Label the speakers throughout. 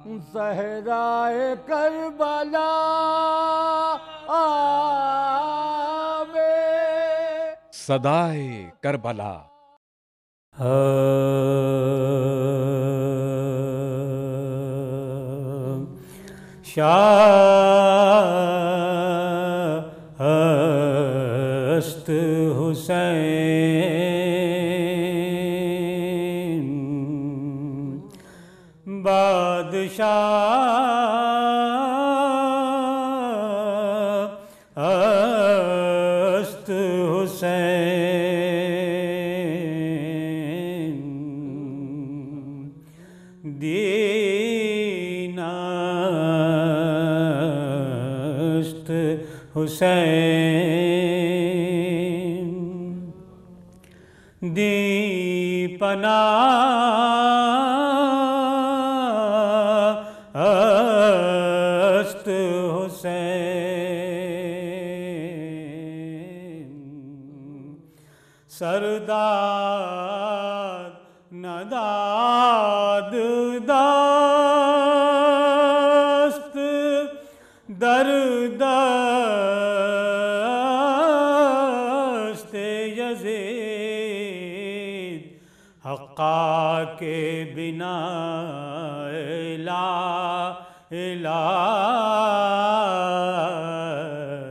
Speaker 1: صحرائے کربلا میں
Speaker 2: صدائے کربلا
Speaker 3: شاہ است حسین بادشاہ است حسین دین است حسین دی پناہ است حسین سرداد نداد دست در دست یزید حقا کے بنا الہ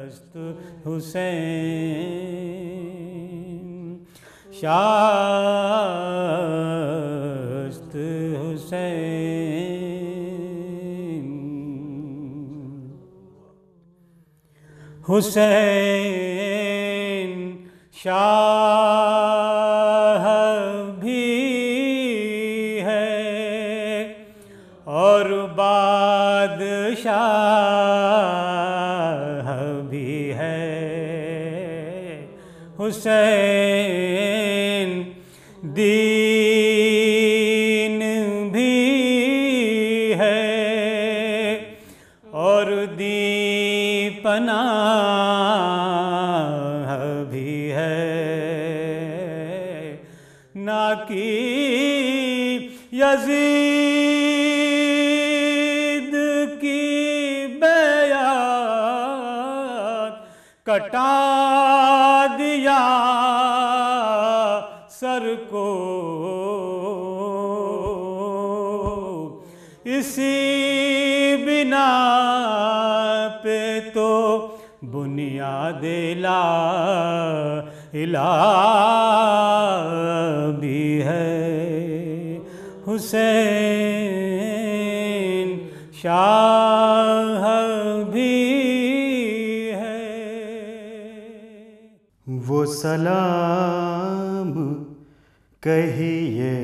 Speaker 3: است حسین شاہ است حسین حسین شاہ بھی ہے اور بادشاہ بھی ہے حسین دین بھی ہے اور دی پناہ بھی ہے نہ کی یزید کی بیعت کٹا دیا سر کو اسی بنا پہ تو بنیاد لا الہ بھی ہے حسین شاہ بھی ہے
Speaker 4: وہ سلام کہیے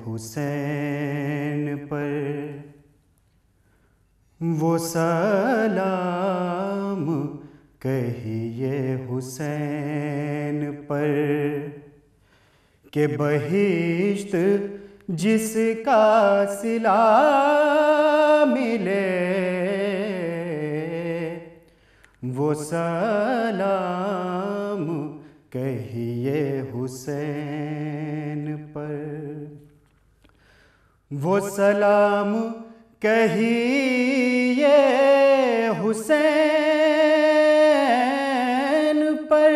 Speaker 4: حسین پر وہ سلام کہیے حسین پر کہ بہشت جس کا صلہ ملے وہ سلام کہیے حسین پر وہ سلام کہیے حسین پر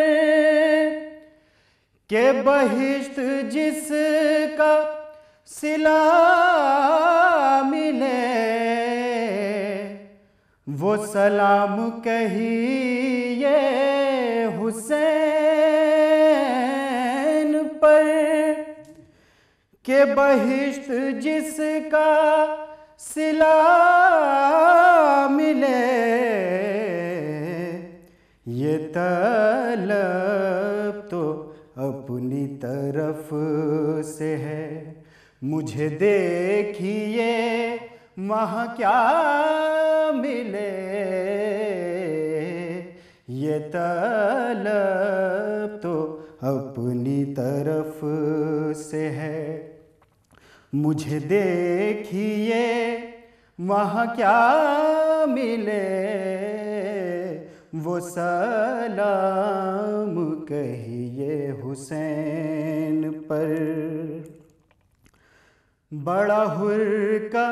Speaker 4: کہ بہشت جس کا صلہ ملے وہ سلام کہیے حسین پر کہ بہشت جس کا صلہ ملے یہ طلب تو اپنی طرف سے ہے مجھے دیکھیے وہاں کیا ملے یہ طلب تو اپنی طرف سے ہے مجھے دیکھیے وہاں کیا ملے وہ سلام کہیے حسین پر بڑا حر کا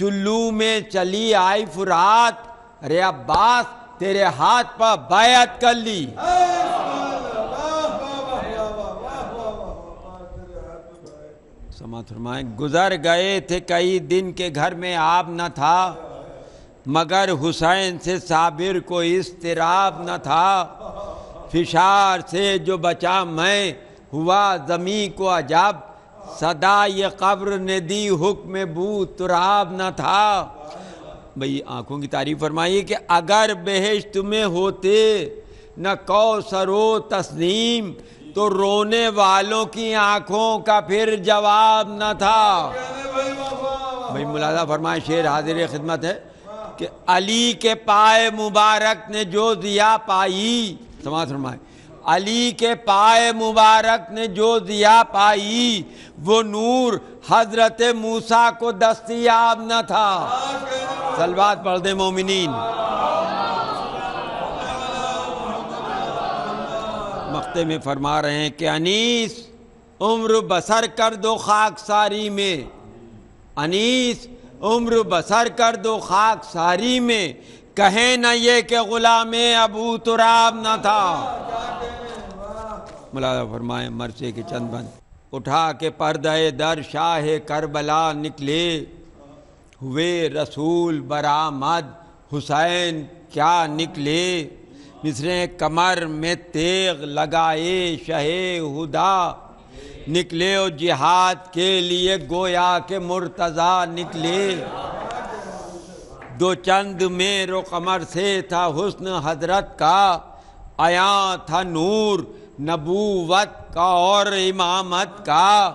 Speaker 5: چلو میں چلی آئی فرات، ارے عباس تیرے ہاتھ پر بیعت کر لی۔ سماعت فرمائیں، گزر گئے تھے کئی دن کے گھر میں آب نہ تھا، مگر حسین سے صابر کو اضطراب نہ تھا۔ فشار سے جو بچا میں، ہوا زمین کو عجب، صدا یہ قبر نے دی حکم بو تراب نہ تھا۔ بھئی آنکھوں کی تعریف فرمائیے کہ اگر بہشت میں ہوتے نہ کوثر و تسنیم، تو رونے والوں کی آنکھوں کا پھر جواب نہ تھا۔ بھئی ملاحظہ فرمائیں، شعر حاضر خدمت ہے کہ علی کے پائے مبارک نے جو ضیا پائی، سماعت فرمائیں، علی کے پائے مبارک نے جو ضیا پائی، وہ نور حضرت موسیٰ کو دستیاب نہ تھا۔ صلوات پڑھ دیں مومنین۔ مقطع میں فرما رہے ہیں کہ انیس عمر بسر کر دو خاکساری میں، انیس عمر بسر کر دو خاکساری میں، کہیں نہ یہ کہ غلام ابو تراب نہ تھا۔ ملاحظہ فرمائیں مرثیے کے چند بند، اٹھا کے پردہ در شاہ کربلا نکلے، ہوئے رسول برآمد حسین کیا نکلے، مصرے کمر میں تیغ لگائے شہ ہدا، نکلے و جہاد کے لیے گویا کہ مرتضیٰ نکلے، دو چند میر و قمر سے تھا حسن حضرت کا، عیاں تھا نور نبوت کا اور امامت کا۔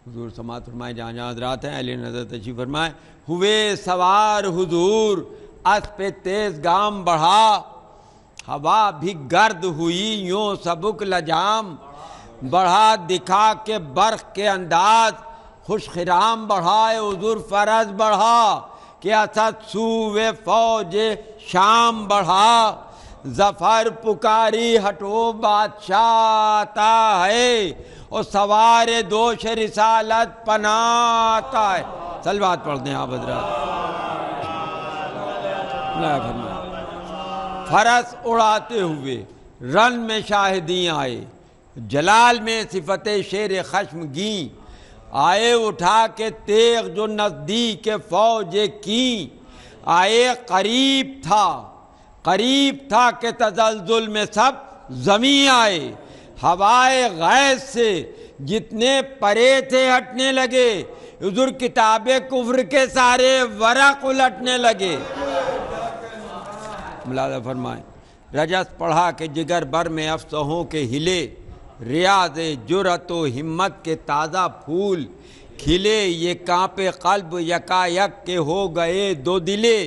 Speaker 5: حضور سماعت فرمائے، جہاں جہاں حضرات ہیں اہل نظر تشریف فرمائے، ہوئے سوار حضور اسب تیز گام بڑھا، ہوا بھی گرد ہوئی یوں سبک لجام، بڑھا دکھا کے برق کے انداز، خوش خرام بڑھائے حضور فرض بڑھا، کہ اسد سوئے فوج شام بڑھا، ظفر پکاری ہٹو بادشاہ آتا ہے، اور سوار دوش رسالت پناہ آتا ہے۔ صلوات پڑھ دیں آپ حضرات۔ فرس اڑاتے ہوئے رن میں شاہدیں آئے، جلال میں صفت شیر خشمگیں، آئے اٹھا کے تیغ جو نزدیک فوج کی، آئے قریب تھا کہ تزلزل میں سب زمین آئے، ہوائے غیظ سے جتنے پرے تھے ہٹنے لگے، حضور کتاب کفر کے سارے ورق الٹنے لگے۔ ملاحظہ فرمائیں، رجس پڑھا کہ جگر بر میں افسہوں کے ہلے، ریاض جرأت و ہمت کے تازہ پھول کھلے، یہ کانپے قلب یکا یک کے ہو گئے دو دلے،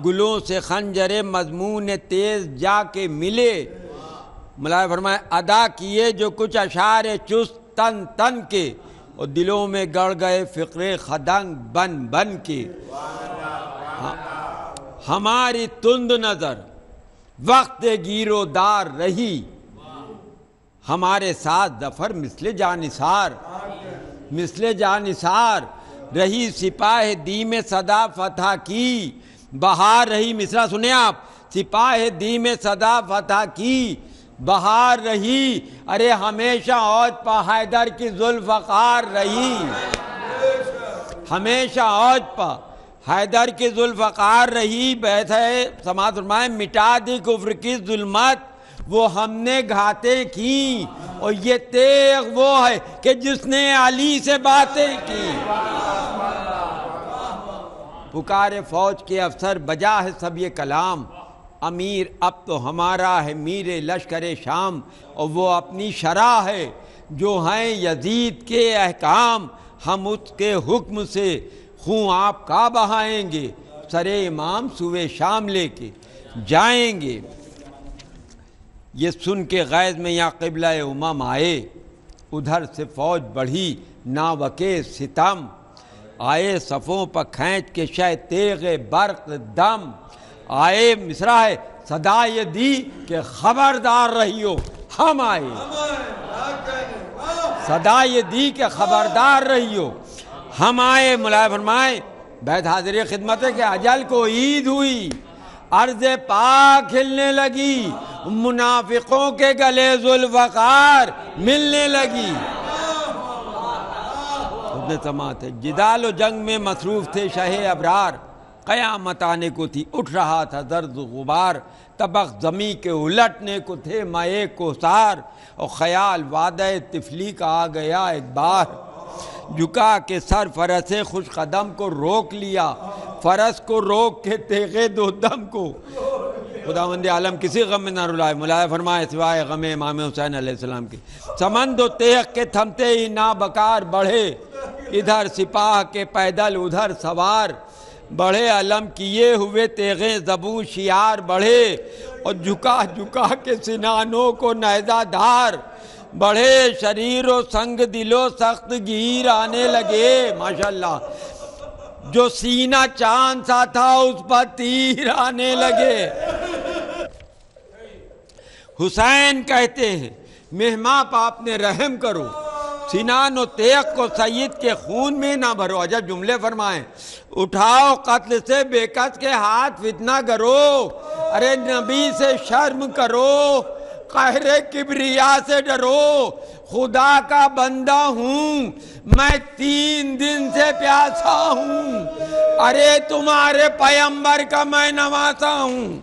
Speaker 5: گلوں سے خنجر مضمون تیز جا کے ملے۔ ملاحظہ فرمائیں، ادا کیے جو کچھ اشعار چست تن تن کے، اور دلوں میں گڑ گئے فقرے خدنگ بن بن کے۔ ہماری تند نظر وقت گیر و دار رہی، ہمارے ساتھ ظفر مثل جانثار رہی، سپاہ دی میں صدا فتح کی بہار رہی۔ مصرع سنیں آپ، سپاہ دی میں صدا فتح کی بہار رہی، ارے ہمیشہ اوج پہ حیدر کی ذوالفقار رہی، ہمیشہ اوج پہ حیدر کی ذوالفقار رہی۔ بیت ہے سماعت فرمائیں، مٹا دی کفر کی ظلمت وہ ہم نے گھاتیں کی، اور یہ تیغ وہ ہے کہ جس نے علی سے باتیں کی۔ پکارے فوج کے افسر بجا ہے سب یہ کلام، امیر اب تو ہمارا ہے میر لشکر شام، اور وہ اپنی شرح ہے جو ہیں یزید کے احکام، ہم اس کے حکم سے خون آپ کا بہائیں گے، سر امام سوئے شام لے کے جائیں گے۔ یہ سن کے غیظ میں یا قبلہ امم آئے، ادھر سے فوج بڑھی ناوکے ستم، آئے صفوں پر کھینچ کے شہ تیغ برق دم، آئے مصرع ہے صدا یہ دی کہ خبردار رہیو ہم آئے، صدا یہ دی کہ خبردار رہیو ہم آئے۔ ملاحظہ فرمائے بیت حاضری خدمت ہے کہ اجل کو عید ہوئی، عرض پاک ہلنے لگی، منافقوں کے گلے ذوالفقار ملنے لگی۔ خود سماعت ہے، جدال و جنگ میں مصروف تھے شہ ابرار، قیامت آنے کو تھی اٹھ رہا تھا زرد غبار، طبق زمیں کے الٹنے کو تھے مائے کوثار، اور خیال وعدہ طفلی کا آ گیا ایک بار، جھکا کے سر فرس خوش قدم کو روک لیا، فرس کو روک کے تیغے دو دم کو۔ خداوند عالم کسی غم میں نہ رلائے، ملائے فرمائے سوائے غم امام حسین علیہ السلام کی۔ سمند و تیغ کے تھمتے ہی نابکار بڑھے، ادھر سپاہ کے پیدل ادھر سوار، بڑھے علم کیے ہوئے تیغیں زبوں شیار بڑھے، اور جھکا جھکا کے سنانوں کو نیزہ دھار، بڑھے شریر و سنگ دل و سخت گیر آنے لگے۔ ماشاءاللہ، جو سینہ چاند سا تھا اس پر تیر آنے لگے۔ حسین کہتے ہیں مہماں پا اپنے رحم کرو، سنان و تیغ کو سید کے خون میں نہ بھرو۔ عجب جملے فرمائیں، اٹھاؤ قتل سے بے کس کے ہاتھ فتنہ کرو، ارے نبی سے شرم کرو، قہر کبریا سے ڈرو، خدا کا بندہ ہوں میں 3 دن سے پیاسا ہوں، ارے تمہارے پیغمبر کا میں نواسا ہوں۔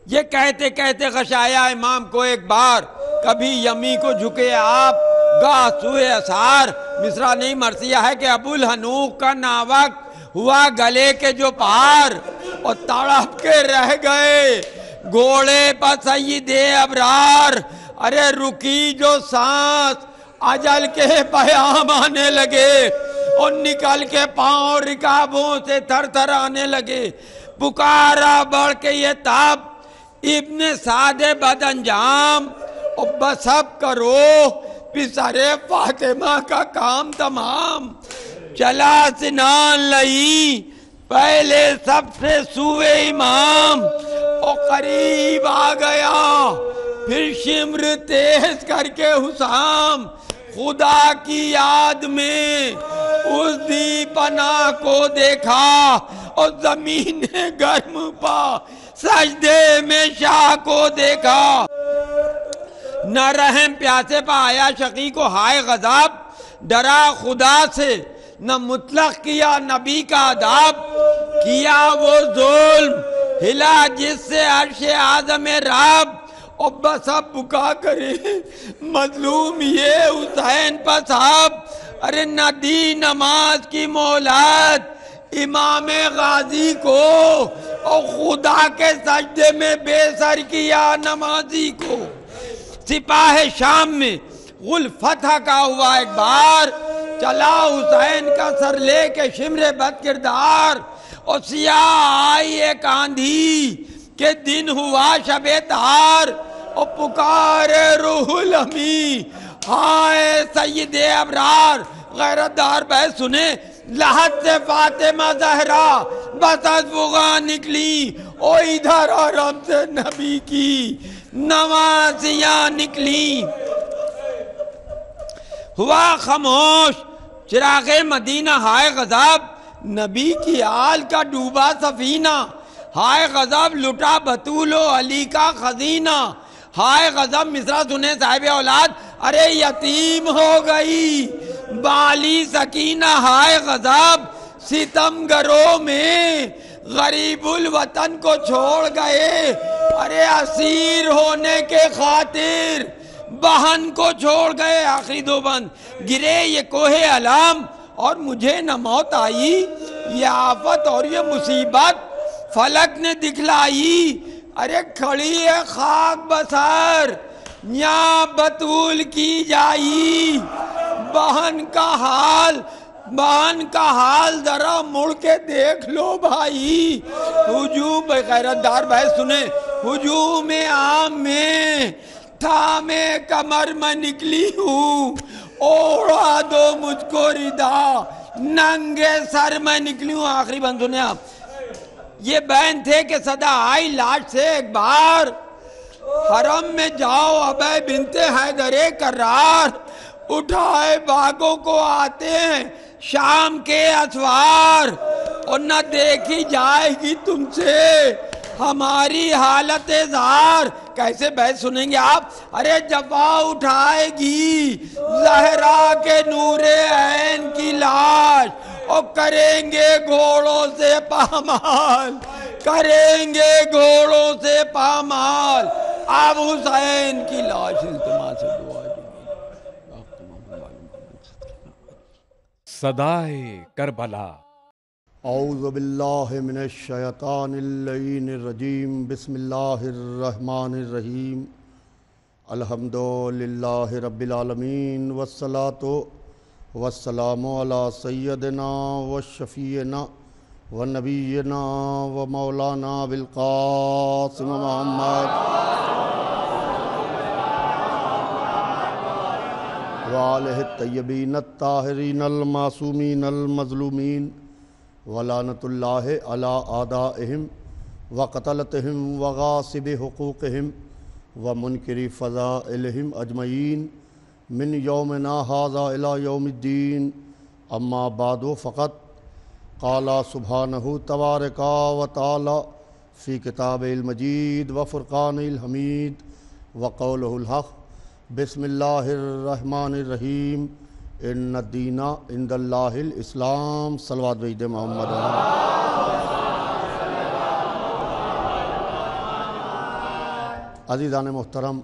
Speaker 5: یہ کہتے کہتے خشایا امام کو ایک بار، کبھی یمی کو جھکے آپ گاہ سوئے اثار۔ مصرع نہیں مرثیہ ہے کہ ابو الحنوق کا ناوک ہوا گلے کے جو پار، اور تڑپ کے رہ گئے گھوڑے پر سید ابرار، ارے رکی جو سانس اجل کے پیام آنے لگے، اور نکل کے پاؤں رکابوں سے تھر تھر آنے لگے۔ پکارا بڑھ کے یہ تب ابن سعد بد انجام، اور بسب کرو پسر فاطمہ کا کام تمام۔ چلا سنان لئی پہلے سب سے سوئے امام، اور قریب آ گیا پھر شمر تیز کر کے حسام، خدا کی یاد میں اس دی پناہ کو دیکھا، اور زمین گرم پا سجدے میں شاہ کو دیکھا۔ نہ رحم پیاسے پا آیا شقی کو ہائے غضب، ڈرا خدا سے نہ مطلق کیا نبی کا ادب، کیا وہ ظلم ہلا جس سے عرش اعظم رب، اور بسب بکا کرے مظلوم یہ حسین پسب، ارے نہ دی نماز کی مہلت امام غازی کو، اور خدا کے سجدے میں بے سر کیا نمازی کو۔ سپاہ شام میں غل فتح کا ہوا ایک بار، چلا حسین کا سر لے کے شمر بد کردار، اور سیاہ آئی ایک آندھی کہ دن ہوا شب تار، اور پکارے روح الامی ہائے سید ابرار۔ غیرت دار بحث سنے، لحد سے فاطمہ زہرا بس از بغاں نکلی، او ادھر حرم سے نبی کی نوازیاں نکلی۔ ہوا خاموش چراغ مدینہ ہائے غضب، نبی کی آل کا ڈوبا سفینہ، ہائے غضب لٹا بطول و علی کا خزینہ، ہائے غضب مصرع سنے صاحب اولاد، ارے یتیم ہو گئی بالی سکینہ، ہائے غضب ستم گروں میں غریب الوطن کو چھوڑ گئے، ارے اسیر ہونے کے خاطر بہن کو چھوڑ گئے۔ آخری 2 بند، گرے یہ کوہ علم اور مجھے نہ موت آئی، یہ آفت اور یہ مصیبت فلک نے دکھلائی، ارے کھڑی ہے خاک بسر یہاں بطول کی جائی، بہن کا حال ذرا مڑ کے دیکھ لو بھائی۔ ہجوم غیرت دار بحث سنے، ہجوم عام میں تھامے کمر میں نکلی ہوں، اوڑا دو مجھ کو ردا ننگے سر میں نکلی ہوں۔ آخری بند سنے آپ، یہ بین تھے کہ صدا آئی لاش سے ایک بار، حرم میں جاؤ ابے بنت حیدر کرار، اٹھائے باغوں کو آتے ہیں شام کے اسوار، اور نہ دیکھی جائے گی تم سے ہماری حالت زار۔ کیسے بیت سنیں گے آپ؟ ارے جفا اٹھائے گی زہرا کے نور عین کی لاش، اور کریں گے گھوڑوں سے پامال، کریں گے گھوڑوں سے پامال، اب حسین کی لاش التماس دعا
Speaker 2: صدائے کربلا۔
Speaker 6: اعوذ باللہ من الشیطان اللعین الرجیم، بسم اللہ الرحمن الرحیم، الحمد للہ رب العالمین، والصلاة والسلام علی سیدنا وشفیعنا ونبینا ومولانا بالقاسم محمد وآلہ الطیبین الطاہرین المعصومین المظلومین، ولعنت اللہ علی اعدائہم وقتلتہم وغاصب حقوقہم ومنکر فضائلہم اجمعین من یومنا ھذا الی یوم الدین، اما بعد فقط قال سبحانہ تبارک و تعالی فی کتاب المجید وفرقان الحمید وقولہ الحق، بسم اللہ الرحمن الرحیم، ان الدین عند اللہ الاسلام، صلوات بید محمد۔ عزیزان محترم،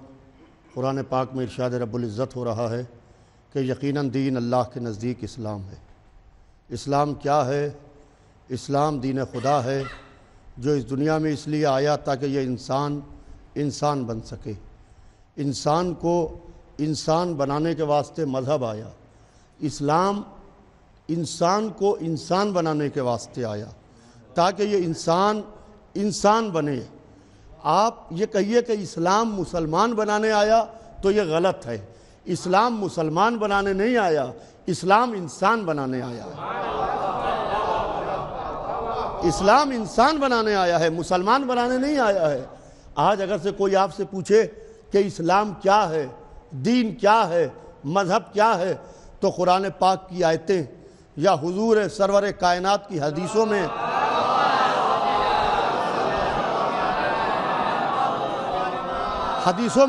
Speaker 6: قرآن پاک میں ارشاد رب العزت ہو رہا ہے کہ یقیناً دین اللہ کے نزدیک اسلام ہے۔ اسلام کیا ہے؟ اسلام دین خدا ہے جو اس دنیا میں اس لیے آیا تاکہ یہ انسان بن سکے۔ انسان کو انسان بنانے کے واسطے مذہب آیا۔ اسلام انسان کو انسان بنانے کے واسطے آیا تاکہ یہ انسان بنے۔ آپ یہ کہیے کہ اسلام مسلمان بنانے آیا تو یہ غلط ہے۔ اسلام مسلمان بنانے نہیں آیا، اسلام انسان بنانے آیا ہے۔ اسلام انسان بنانے آیا ہے، مسلمان بنانے نہیں آیا ہے۔ آج اگر سے کوئی آپ سے پوچھے کہ اسلام کیا ہے، دین کیا ہے، مذہب کیا ہے، تو قرآن پاک کی آیتیں یا حضور سرور کائنات کی حدیثوں میں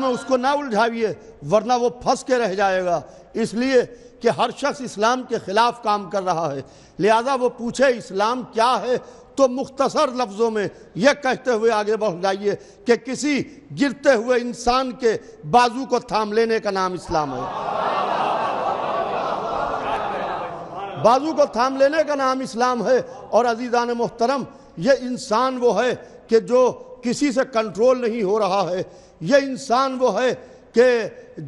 Speaker 6: اس کو نہ الجھاویے، ورنہ وہ پھنس کے رہ جائے گا، اس لیے کہ ہر شخص اسلام کے خلاف کام کر رہا ہے۔ لہذا وہ پوچھے اسلام کیا ہے تو مختصر لفظوں میں یہ کہتے ہوئے آگے بڑھ جائیے کہ کسی گرتے ہوئے انسان کے بازو کو تھام لینے کا نام اسلام ہے۔ بازو کو تھام لینے کا نام اسلام ہے۔ اور عزیزان محترم، یہ انسان وہ ہے کہ جو کسی سے کنٹرول نہیں ہو رہا ہے۔ یہ انسان وہ ہے کہ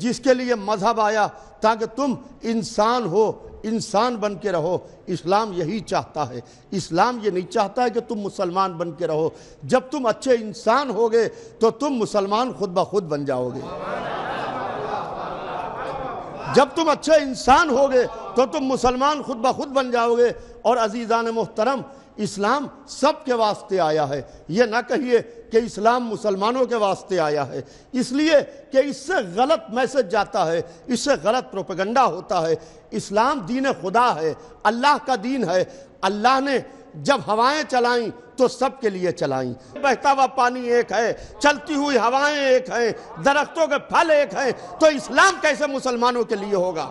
Speaker 6: جس کے لیے مذہب آیا تاکہ تم انسان ہو، انسان بن کے رہو۔ اسلام یہی چاہتا ہے۔ اسلام یہ نہیں چاہتا ہے کہ تم مسلمان بن کے رہو۔ جب تم اچھے انسان ہوگے تو تم مسلمان خود بخود بن جاؤ گے۔ جب تم اچھے انسان ہوگے تو تم مسلمان خود بخود بن جاؤ گے۔ اور عزیزان محترم، اسلام سب کے واسطے آیا ہے۔ یہ نہ کہیے کہ اسلام مسلمانوں کے واسطے آیا ہے، اس لیے کہ اس سے غلط میسج جاتا ہے، اس سے غلط پروپیگنڈا ہوتا ہے۔ اسلام دین خدا ہے، اللہ کا دین ہے۔ اللہ نے جب ہوائیں چلائیں تو سب کے لیے چلائیں۔ بہتا ہوا پانی ایک ہے، چلتی ہوئی ہوائیں ایک ہیں، درختوں کے پھل ایک ہیں، تو اسلام کیسے مسلمانوں کے لیے ہوگا؟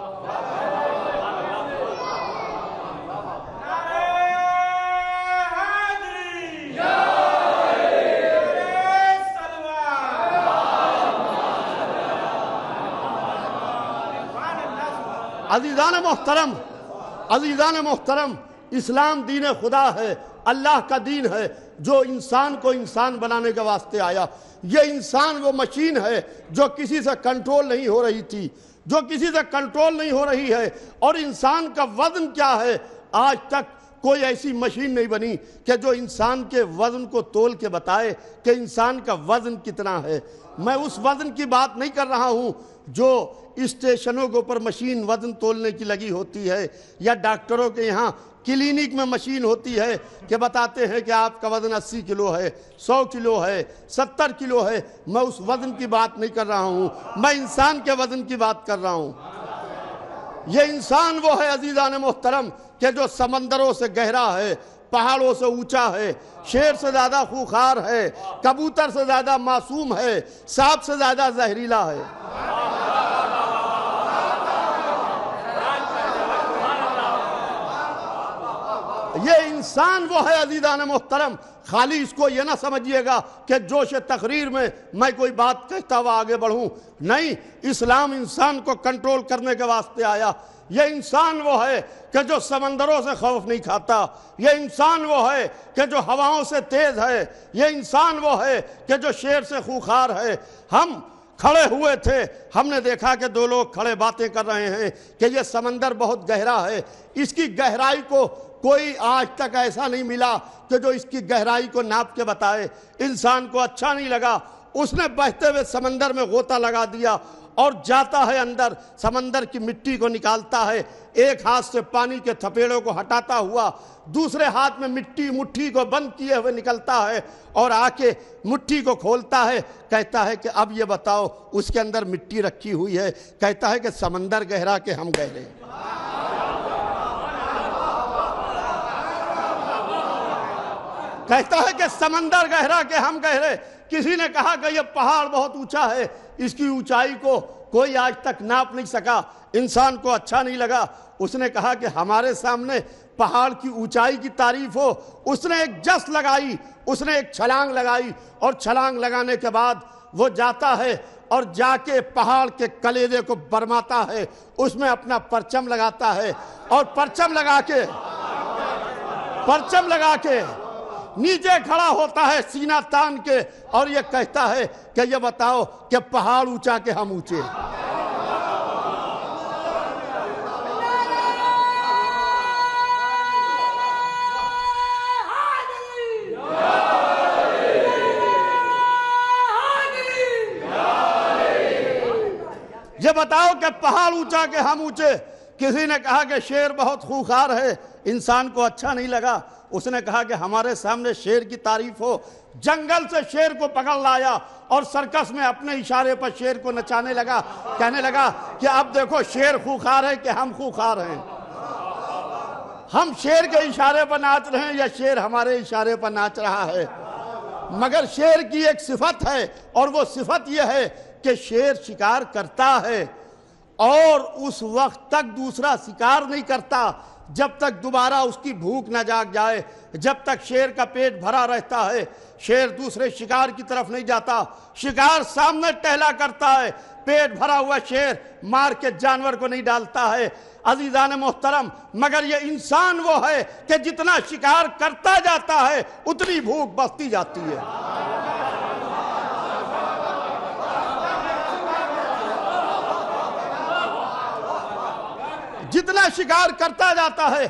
Speaker 6: عزیزان محترم، اسلام دین خدا ہے، اللہ کا دین ہے جو انسان کو انسان بنانے کے واسطے آیا۔ یہ انسان وہ مشین ہے جو کسی سے کنٹرول نہیں ہو رہی تھی، جو کسی سے کنٹرول نہیں ہو رہی ہے۔ اور انسان کا وزن کیا ہے؟ آج تک کوئی ایسی مشین نہیں بنی کہ جو انسان کے وزن کو تول کے بتائے کہ انسان کا وزن کتنا ہے۔ میں اس وزن کی بات نہیں کر رہا ہوں جو اسٹیشنوں کے اوپر مشین وزن تولنے کی لگی ہوتی ہے، یا ڈاکٹروں کے یہاں کلینک میں مشین ہوتی ہے کہ بتاتے ہیں کہ آپ کا وزن 80 کلو ہے، 100 کلو ہے، 70 کلو ہے۔ میں اس وزن کی بات نہیں کر رہا ہوں، میں انسان کے وزن کی بات کر رہا ہوں۔ یہ انسان وہ ہے عزیزان محترم کہ جو سمندروں سے گہرا ہے، پہاڑوں سے اونچا ہے، شیر سے زیادہ خوخار ہے، کبوتر سے زیادہ معصوم ہے، سانپ سے زیادہ زہریلا ہے۔ یہ انسان وہ ہے عزیزان محترم، خالی اس کو یہ نہ سمجھیے گا کہ جوش تقریر میں کوئی بات کہتا ہوا آگے بڑھوں، نہیں، اسلام انسان کو کنٹرول کرنے کے واسطے آیا۔ یہ انسان وہ ہے کہ جو سمندروں سے خوف نہیں کھاتا، یہ انسان وہ ہے کہ جو ہواؤں سے تیز ہے، یہ انسان وہ ہے کہ جو شیر سے خوخار ہے۔ ہم کھڑے ہوئے تھے، ہم نے دیکھا کہ دو لوگ کھڑے باتیں کر رہے ہیں کہ یہ سمندر بہت گہرا ہے، اس کی گہرائی کو کوئی آج تک ایسا نہیں ملا کہ جو اس کی گہرائی کو ناپ کے بتائے۔ انسان کو اچھا نہیں لگا، اس نے بہتے ہوئے سمندر میں غوطہ لگا دیا اور جاتا ہے اندر، سمندر کی مٹی کو نکالتا ہے، ایک ہاتھ سے پانی کے تھپیڑوں کو ہٹاتا ہوا، دوسرے ہاتھ میں مٹھی کو بند کیے ہوئے نکلتا ہے اور آ کے مٹھی کو کھولتا ہے، کہتا ہے کہ اب یہ بتاؤ اس کے اندر مٹی رکھی ہوئی ہے، کہتا ہے کہ سمندر گہرا کہ ہم گہرے۔ کہتا ہے کہ سمندر گہرا کہ ہم گہرے۔ کسی نے کہا کہ یہ پہاڑ بہت اونچا ہے، اس کی اونچائی کو کوئی آج تک ناپ نہیں سکا، انسان کو اچھا نہیں لگا۔ اس نے کہا کہ ہمارے سامنے پہاڑ کی اونچائی کی تعریف ہو۔ اس نے ایک جس لگائی، اس نے ایک چھلانگ لگائی، اور چھلانگ لگانے کے بعد وہ جاتا ہے اور جا کے پہاڑ کے کلیدے کو برماتا ہے، اس میں اپنا پرچم لگاتا ہے، اور پرچم لگا کے نیچے کھڑا ہوتا ہے سینہ تان کے، اور یہ کہتا ہے کہ یہ بتاؤ کہ پہاڑ اونچا کہ ہم اونچے۔ یہ بتاؤ کہ پہاڑ اونچا کہ ہم اونچے۔ کسی نے کہا کہ شیر بہت خوخار ہے، انسان کو اچھا نہیں لگا۔ اس نے کہا کہ ہمارے سامنے شیر کی تعریف ہو۔ جنگل سے شیر کو پکڑ لایا اور سرکس میں اپنے اشارے پر شیر کو نچانے لگا، کہنے لگا کہ اب دیکھو شیر خوخار ہے کہ ہم خوخار ہیں، ہم شیر کے اشارے پر ناچ رہے ہیں یا شیر ہمارے اشارے پر ناچ رہا ہے۔ مگر شیر کی ایک صفت ہے، اور وہ صفت یہ ہے کہ شیر شکار کرتا ہے اور اس وقت تک دوسرا شکار نہیں کرتا جب تک دوبارہ اس کی بھوک نہ جاگ جائے۔ جب تک شیر کا پیٹ بھرا رہتا ہے، شیر دوسرے شکار کی طرف نہیں جاتا۔ شکار سامنے ٹہلا کرتا ہے، پیٹ بھرا ہوا شیر مار کے جانور کو نہیں ڈالتا ہے۔ عزیزان محترم، مگر یہ انسان وہ ہے کہ جتنا شکار کرتا جاتا ہے اتنی بھوک بڑھتی جاتی ہے۔ جتنا شکار کرتا جاتا ہے۔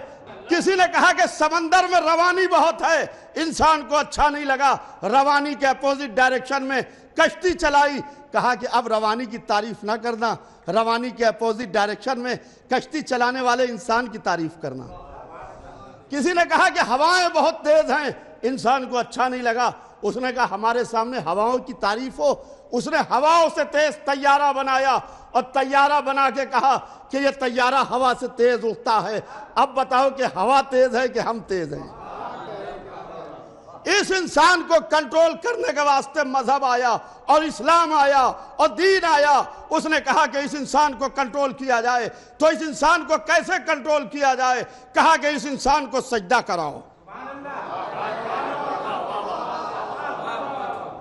Speaker 6: کسی نے کہا کہ سمندر میں روانی بہت ہے، انسان کو اچھا نہیں لگا، روانی کے اپوزٹ ڈائریکشن میں کشتی چلائی۔ کہا کہ اب روانی کی تعریف نہ کرنا، روانی کے اپوزٹ ڈائریکشن میں کشتی چلانے والے انسان کی تعریف کرنا۔ کسی نے کہا کہ ہوائیں بہت تیز ہیں، انسان کو اچھا نہیں لگا۔ اس نے کہا ہمارے سامنے ہواؤں کی تعریف ہو۔ اس نے ہواؤں سے تیز طیارہ بنایا اور طیارہ بنا کے کہا کہ یہ طیارہ ہوا سے تیز اڑتا ہے۔ اب بتاؤ کہ ہوا تیز ہے کہ ہم تیز ہیں؟ اس انسان کو کنٹرول کرنے کے واسطے مذہب آیا اور اسلام آیا اور دین آیا۔ اس نے کہا کہ اس انسان کو کنٹرول کیا جائے، تو اس انسان کو کیسے کنٹرول کیا جائے؟ کہا کہ اس انسان کو سجدہ کراؤ۔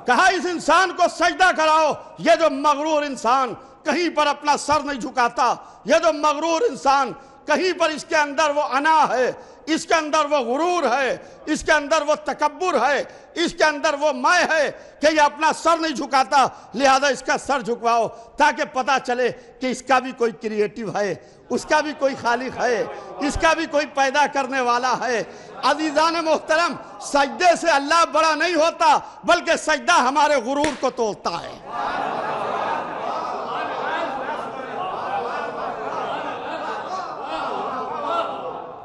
Speaker 6: کہا اس انسان کو سجدہ کراؤ۔ یہ جو مغرور انسان کہیں پر اپنا سر نہیں جھکاتا، یہ جو مغرور انسان کہیں پر اس کے اندر وہ انا ہے، اس کے اندر وہ غرور ہے، اس کے اندر وہ تکبر ہے، اس کے اندر وہ میں ہے کہ یہ اپنا سر نہیں جھکاتا، لہذا اس کا سر جھکواؤ تاکہ پتہ چلے کہ اس کا بھی کوئی کریٹیو ہے، اس کا بھی کوئی خالق ہے، اس کا بھی کوئی پیدا کرنے والا ہے۔ عزیزان محترم، سجدے سے اللہ بڑا نہیں ہوتا، بلکہ سجدہ ہمارے غرور کو توڑتا ہے۔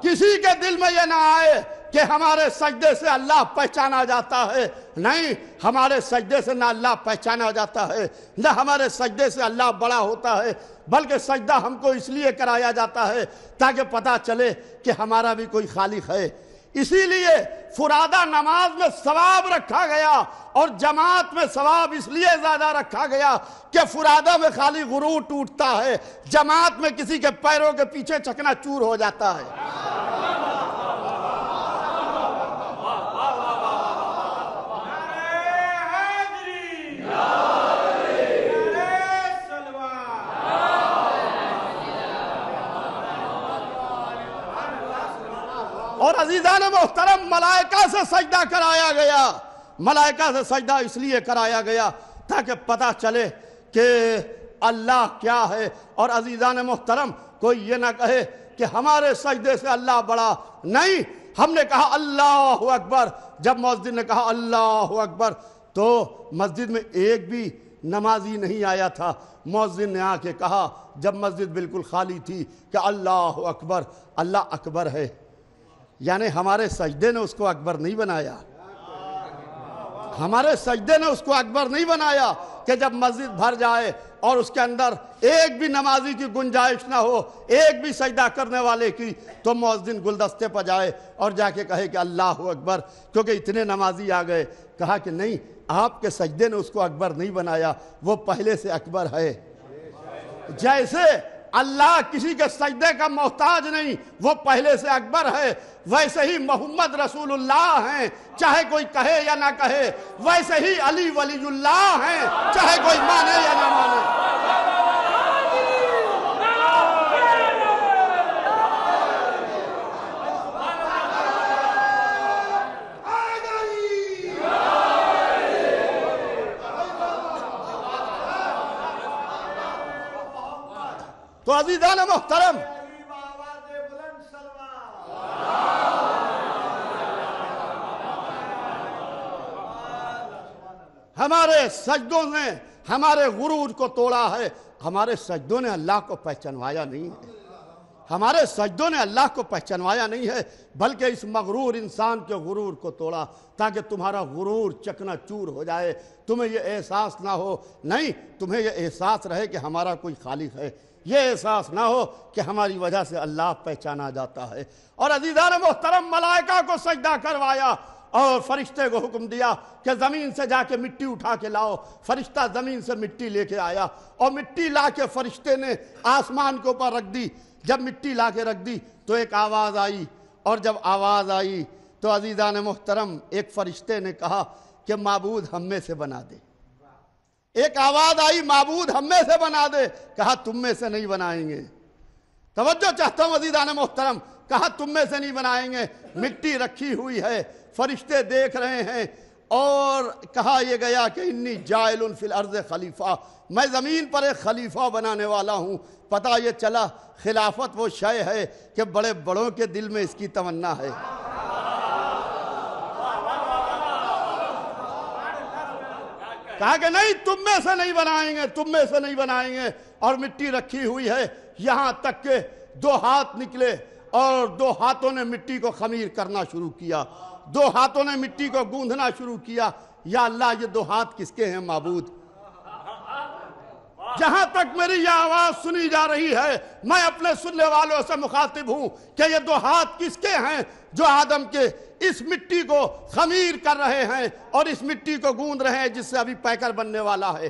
Speaker 6: کسی کے دل میں یہ نہ آئے کہ ہمارے سجدے سے اللہ پہچانا جاتا ہے، نہیں، ہمارے سجدے سے نہ اللہ پہچانا جاتا ہے، نہ ہمارے سجدے سے اللہ بڑا ہوتا ہے، بلکہ سجدہ ہم کو اس لیے کرایا جاتا ہے تاکہ پتہ چلے کہ ہمارا بھی کوئی خالق ہے۔ اسی لیے فرادہ نماز میں ثواب رکھا گیا اور جماعت میں ثواب اس لیے زیادہ رکھا گیا کہ فرادہ میں خالی غرور ٹوٹتا ہے، جماعت میں کسی کے پیروں کے پیچھے چکنا چور ہو جاتا ہے۔ اور عزیزان محترم، ملائکہ سے سجدہ کرایا گیا، ملائکہ سے سجدہ اس لیے کرایا گیا تاکہ پتہ چلے کہ اللہ کیا ہے۔ اور عزیزان محترم، کوئی یہ نہ کہے کہ ہمارے سجدے سے اللہ بڑا، نہیں، ہم نے کہا اللہ اکبر، جب مؤذن نے کہا اللہ اکبر تو مسجد میں ایک بھی نمازی نہیں آیا تھا، مؤذن نے آ کے کہا جب مسجد بالکل خالی تھی کہ اللہ اکبر، اللہ اکبر ہے، یعنی ہمارے سجدے نے اس کو اکبر نہیں بنایا، ہمارے سجدے نے اس کو اکبر نہیں بنایا کہ جب مسجد بھر جائے اور اس کے اندر ایک بھی نمازی کی گنجائش نہ ہو، ایک بھی سجدہ کرنے والے کی، تو مؤذن گلدستے پر جائے اور جا کے کہے کہ اللہ اکبر، کیونکہ اتنے نمازی آ گئے۔ کہا کہ نہیں، آپ کے سجدے نے اس کو اکبر نہیں بنایا، وہ پہلے سے اکبر ہے۔ جیسے اللہ کسی کے سجدے کا محتاج نہیں، وہ پہلے سے اکبر ہے، ویسے ہی محمد رسول اللہ ہیں، چاہے کوئی کہے یا نہ کہے، ویسے ہی علی ولی اللہ ہیں، چاہے کوئی مانے یا نہ مانے۔ تو عزیزان محترم، ہمارے سجدوں نے ہمارے غرور کو توڑا ہے، ہمارے سجدوں نے اللہ کو پہچانوایا نہیں ہے، ہمارے سجدوں نے اللہ کو پہچانوایا نہیں ہے، بلکہ اس مغرور انسان کے غرور کو توڑا تاکہ تمہارا غرور چکنا چور ہو جائے، تمہیں یہ احساس نہ ہو، نہیں، تمہیں یہ احساس رہے کہ ہمارا کوئی خالق ہے، یہ احساس نہ ہو کہ ہماری وجہ سے اللہ پہچانا جاتا ہے۔ اور عزیزان محترم، ملائکہ کو سجدہ کروایا اور فرشتے کو حکم دیا کہ زمین سے جا کے مٹی اٹھا کے لاؤ۔ فرشتہ زمین سے مٹی لے کے آیا اور مٹی لا کے فرشتے نے آسمان کے اوپر رکھ دی۔ جب مٹی لا کے رکھ دی تو ایک آواز آئی، اور جب آواز آئی تو عزیزان محترم ایک فرشتے نے کہا کہ معبود ہم میں سے بنا دے۔ ایک آواز آئی، معبود ہم میں سے بنا دے، کہا تم میں سے نہیں بنائیں گے۔ توجہ چاہتا ہوں عزیزان محترم، کہا تم میں سے نہیں بنائیں گے، مٹی رکھی ہوئی ہے، فرشتے دیکھ رہے ہیں، اور کہا یہ گیا کہ انی جائل فی الارض خلیفہ، میں زمین پر ایک خلیفہ بنانے والا ہوں۔ پتہ یہ چلا خلافت وہ شے ہے کہ بڑے بڑوں کے دل میں اس کی تمنا ہے۔ کہا کہ نہیں، تم میں سے نہیں بنائیں گے، تم میں سے نہیں بنائیں گے، اور مٹی رکھی ہوئی ہے، یہاں تک کہ دو ہاتھ نکلے اور دو ہاتھوں نے مٹی کو خمیر کرنا شروع کیا، دو ہاتھوں نے مٹی کو گوندھنا شروع کیا۔ یا اللہ، یہ دو ہاتھ کس کے ہیں معبود؟ جہاں تک میری یہ آواز سنی جا رہی ہے، میں اپنے سننے والوں سے مخاطب ہوں کہ یہ دو ہاتھ کس کے ہیں جو آدم کے اس مٹی کو خمیر کر رہے ہیں اور اس مٹی کو گوندھ رہے ہیں جس سے ابھی پیکر بننے والا ہے۔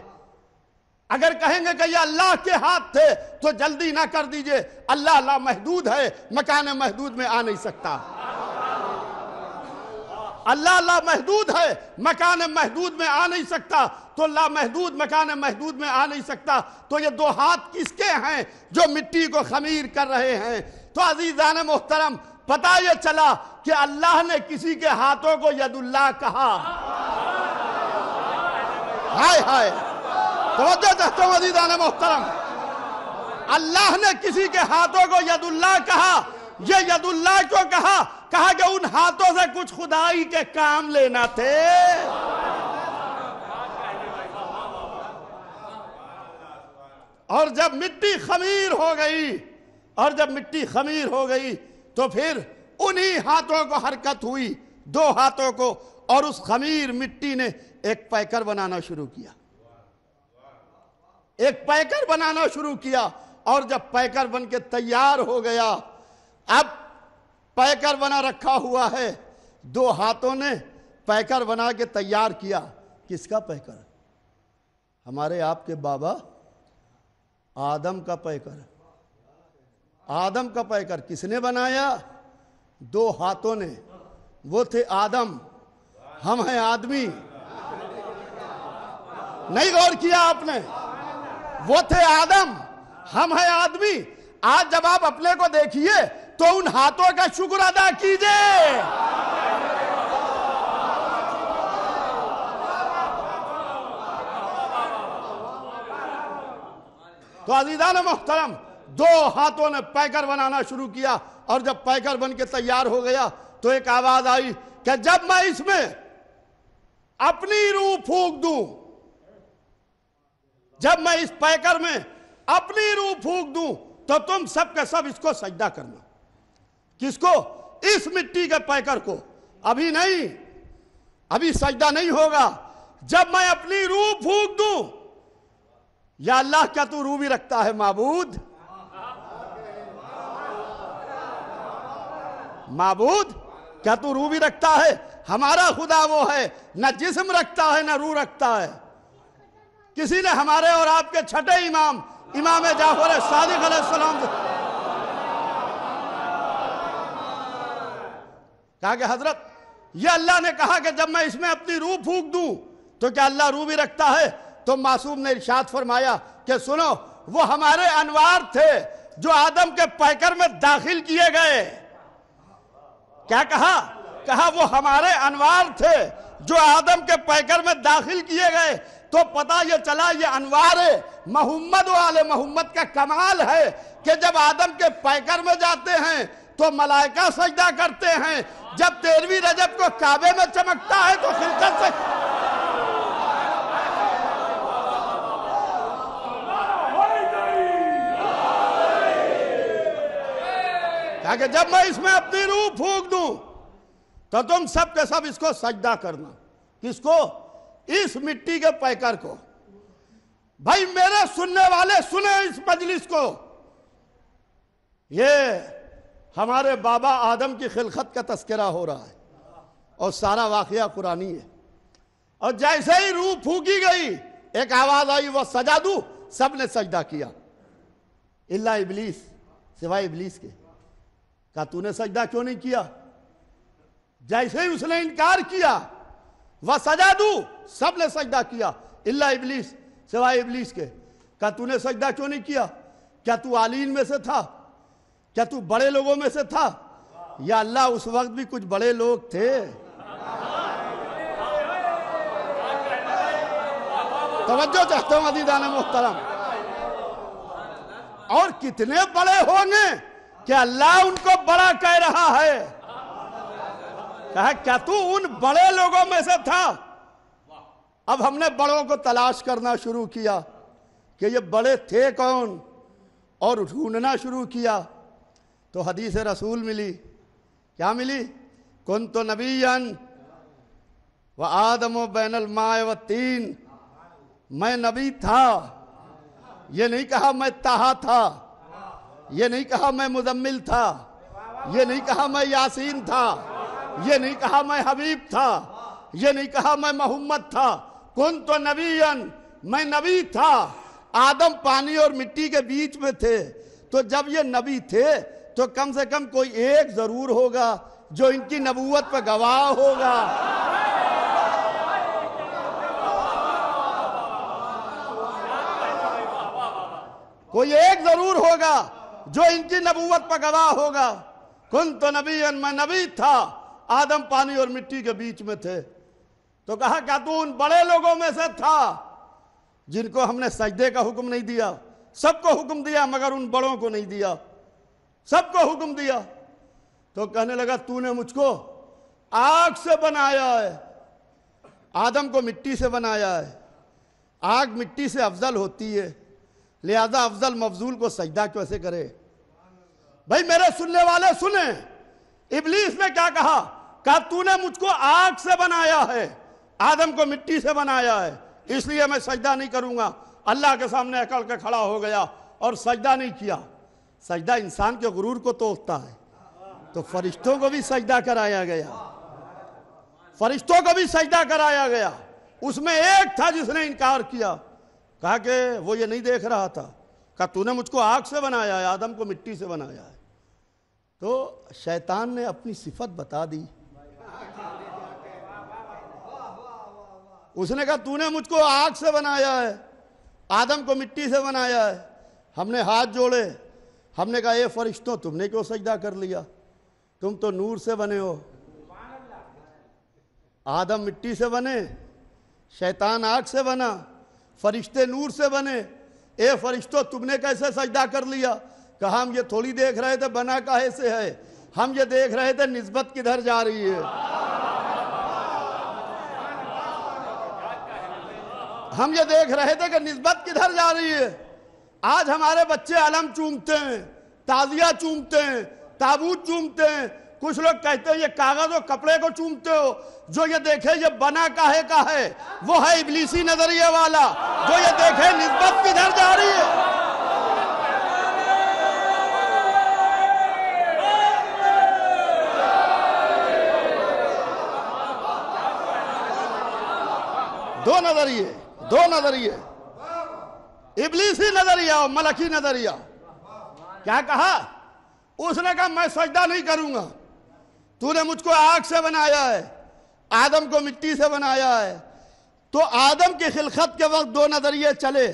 Speaker 6: اگر کہیں گے کہ یہ اللہ کے ہاتھ تھے تو جلدی نہ کر دیجئے، اللہ لامحدود ہے، مکان محدود میں آ نہیں سکتا۔ اللہ لامحدود ہے، مکان محدود میں آ نہیں سکتا، تو لامحدود مکان محدود میں آ نہیں سکتا، تو یہ دو ہاتھ کس کے ہیں جو مٹی کو خمیر کر رہے ہیں؟ تو عزیزان محترم، پتہ یہ چلا کہ اللہ نے کسی کے ہاتھوں کو ید اللہ کہا۔ ہائے ہائے، توجہ چاہتا ہوں عزیزان محترم، اللہ نے کسی کے ہاتھوں کو ید اللہ کہا۔ یہ ید اللہ کیوں کہا؟ کہا کہ ان ہاتھوں سے کچھ خدائی کے کام لینا تھے۔ اور جب مٹی خمیر ہو گئی، تو پھر انہی ہاتھوں کو حرکت ہوئی، 2 ہاتھوں کو، اور اس خمیر مٹی نے ایک پیکر بنانا شروع کیا، ایک پیکر بنانا شروع کیا۔ اور جب پیکر بن کے تیار ہو گیا، اب پیکر بنا رکھا ہوا ہے، 2 ہاتھوں نے پیکر بنا کے تیار کیا۔ کس کا پیکر؟ ہمارے آپ کے بابا آدم کا پیکر۔ آدم کا پیکر کس نے بنایا؟ 2 ہاتھوں نے، وہ تھے آدم، ہم ہیں آدمی۔ نہیں غور کیا آپ نے؟ وہ تھے آدم، ہم ہیں آدمی۔ آج جب آپ اپنے کو دیکھیے تو ان ہاتھوں کا شکر ادا کیجئے۔ تو عزیزان محترم، 2 ہاتھوں نے پیکر بنانا شروع کیا، اور جب پیکر بن کے تیار ہو گیا تو ایک آواز آئی کہ جب میں اس میں اپنی روح پھونک دوں، جب میں اس پیکر میں اپنی روح پھونک دوں تو تم سب کے سب اس کو سجدہ کرنا۔ کس کو؟ اس مٹی کے پیکر کو۔ ابھی نہیں، ابھی سجدہ نہیں ہوگا۔ جب میں اپنی روح پھونک دوں، یا اللہ کیا تو روح بھی رکھتا ہے معبود؟ معبود کیا تو روح بھی رکھتا ہے؟ ہمارا خدا وہ ہے، نہ جسم رکھتا ہے نہ روح رکھتا ہے۔ کسی نے ہمارے اور آپ کے چھٹے امام جعفر صادق علیہ السلام سے کہا کہ حضرت یہ اللہ نے کہا کہ جب میں اس میں اپنی روح پھونک دوں تو کیا اللہ روح بھی رکھتا ہے؟ تو معصوم نے ارشاد فرمایا کہ سنو، وہ ہمارے انوار تھے جو آدم کے پیکر میں داخل کیے گئے۔ کیا کہا؟ کہا وہ ہمارے انوار تھے جو آدم کے پیکر میں داخل کیے گئے۔ تو پتہ یہ چلا یہ انوار محمد و آل محمد کا کمال ہے کہ جب آدم کے پیکر میں جاتے ہیں تو ملائکہ سجدہ کرتے ہیں، جب 13ویں رجب کو کعبے میں چمکتا ہے تو خلقت سے کہا کہ جب میں اس میں اپنی روح پھونک دوں تو تم سب کے سب اس کو سجدہ کرنا۔ کس کو؟ اس مٹی کے پیکر کو۔ بھائی میرے سننے والے سنیں اس مجلس کو، یہ ہمارے بابا آدم کی خلقت کا تذکرہ ہو رہا ہے اور سارا واقعہ قرآنی ہے۔ اور جیسے ہی روح پھونکی گئی ایک آواز آئی وہ سجادو، سب نے سجدہ کیا الا ابلیس، سوائے ابلیس کے۔ کہا تو نے سجدہ کیوں نہیں کیا؟ جیسے ہی اس نے انکار کیا وَسَجَدُ، سب نے سجدہ کیا الا ابلیس، سوائے ابلیس کے۔ کہا تو نے سجدہ کیوں نہیں کیا؟ کیا تو عالین میں سے تھا؟ کیا تو بڑے لوگوں میں سے تھا؟ یا اللہ اس وقت بھی کچھ بڑے لوگ تھے۔ توجہ چاہتا ہوں عزیزان محترم، اور کتنے بڑے ہوں گے کہ اللہ ان کو بڑا کہہ رہا ہے۔ کہا کیا تو ان بڑے لوگوں میں سے تھا؟ اب ہم نے بڑوں کو تلاش کرنا شروع کیا کہ یہ بڑے تھے کون، اور ڈھونڈنا شروع کیا تو حدیث رسول ملی۔ کیا ملی؟ کنت نبیًا وآدم بین الماء والطین، میں نبی تھا۔ یہ نہیں کہا میں طٰہٰ تھا، یہ نہیں کہا میں مزمل تھا، یہ نہیں کہا میں یاسین تھا، یہ نہیں کہا میں حبیب تھا، یہ نہیں کہا میں محمد تھا۔ کنت نبیًا، میں نبی تھا۔ آدم پانی اور مٹی کے بیچ میں تھے، تو جب یہ نبی تھے تو کم سے کم کوئی ایک ضرور ہوگا جو ان کی نبوت پہ گواہ ہوگا۔ کوئی ایک ضرور ہوگا جو ان کی نبوت پہ گواہ ہوگا۔ کنت نبیًا، میں نبی تھا، آدم پانی اور مٹی کے بیچ میں تھے۔ تو کہا کیا تو ان بڑے لوگوں میں سے تھا جن کو ہم نے سجدے کا حکم نہیں دیا؟ سب کو حکم دیا مگر ان بڑوں کو نہیں دیا، سب کو حکم دیا۔ تو کہنے لگا تو نے مجھ کو آگ سے بنایا ہے، آدم کو مٹی سے بنایا ہے، آگ مٹی سے افضل ہوتی ہے، لہذا افضل مفضول کو سجدہ کیسے کرے؟ بھائی میرے سننے والے سنیں، ابلیس نے کیا کہا تو نے مجھ کو آگ سے بنایا ہے، آدم کو مٹی سے بنایا ہے، اس لیے میں سجدہ نہیں کروں گا۔ اللہ کے سامنے اکڑ کے کھڑا ہو گیا اور سجدہ نہیں کیا۔ سجدہ انسان کے غرور کو توڑتا ہے، تو فرشتوں کو بھی سجدہ کرایا گیا، فرشتوں کو بھی سجدہ کرایا گیا۔ اس میں ایک تھا جس نے انکار کیا، کہا کہ وہ یہ نہیں دیکھ رہا تھا، کہا تو نے مجھ کو آگ سے بنایا ہے، آدم کو مٹی سے بنایا ہے۔ تو شیطان نے اپنی صفت بتا دی، اس نے کہا تو نے مجھ کو آگ سے بنایا ہے، آدم کو مٹی سے بنایا ہے۔ ہم نے ہاتھ جوڑے، ہم نے کہا اے فرشتوں تم نے کیوں سجدہ کر لیا؟ تم تو نور سے بنے ہو، آدم مٹی سے بنے، شیطان آگ سے بنا، فرشتے نور سے بنے، اے فرشتوں تم نے کیسے سجدہ کر لیا؟ کہا ہم یہ تھوڑی دیکھ رہے تھے بنا کہے سے ہے، ہم یہ دیکھ رہے تھے نسبت کدھر جا رہی ہے، ہم یہ دیکھ رہے تھے کہ نسبت کدھر جا رہی ہے۔ آج ہمارے بچے علم چومتے ہیں، تعزیہ چومتے ہیں، تابوت چومتے ہیں، کچھ لوگ کہتے ہیں یہ کاغذ و کپڑے کو چومتے ہو، جو یہ دیکھے یہ بنا کاہے کا ہے، وہ ہے ابلیسی نظریے والا، جو یہ دیکھے نسبت کدھر جا رہی ہے۔ دو نظریے، ابلیسی نظریہ اور ملکی نظریہ۔ کیا کہا؟ اس نے کہا میں سجدہ نہیں کروں گا، تو نے مجھ کو آگ سے بنایا ہے، آدم کو مٹی سے بنایا ہے۔ تو آدم کی خلقت کے وقت دو نظریے چلے،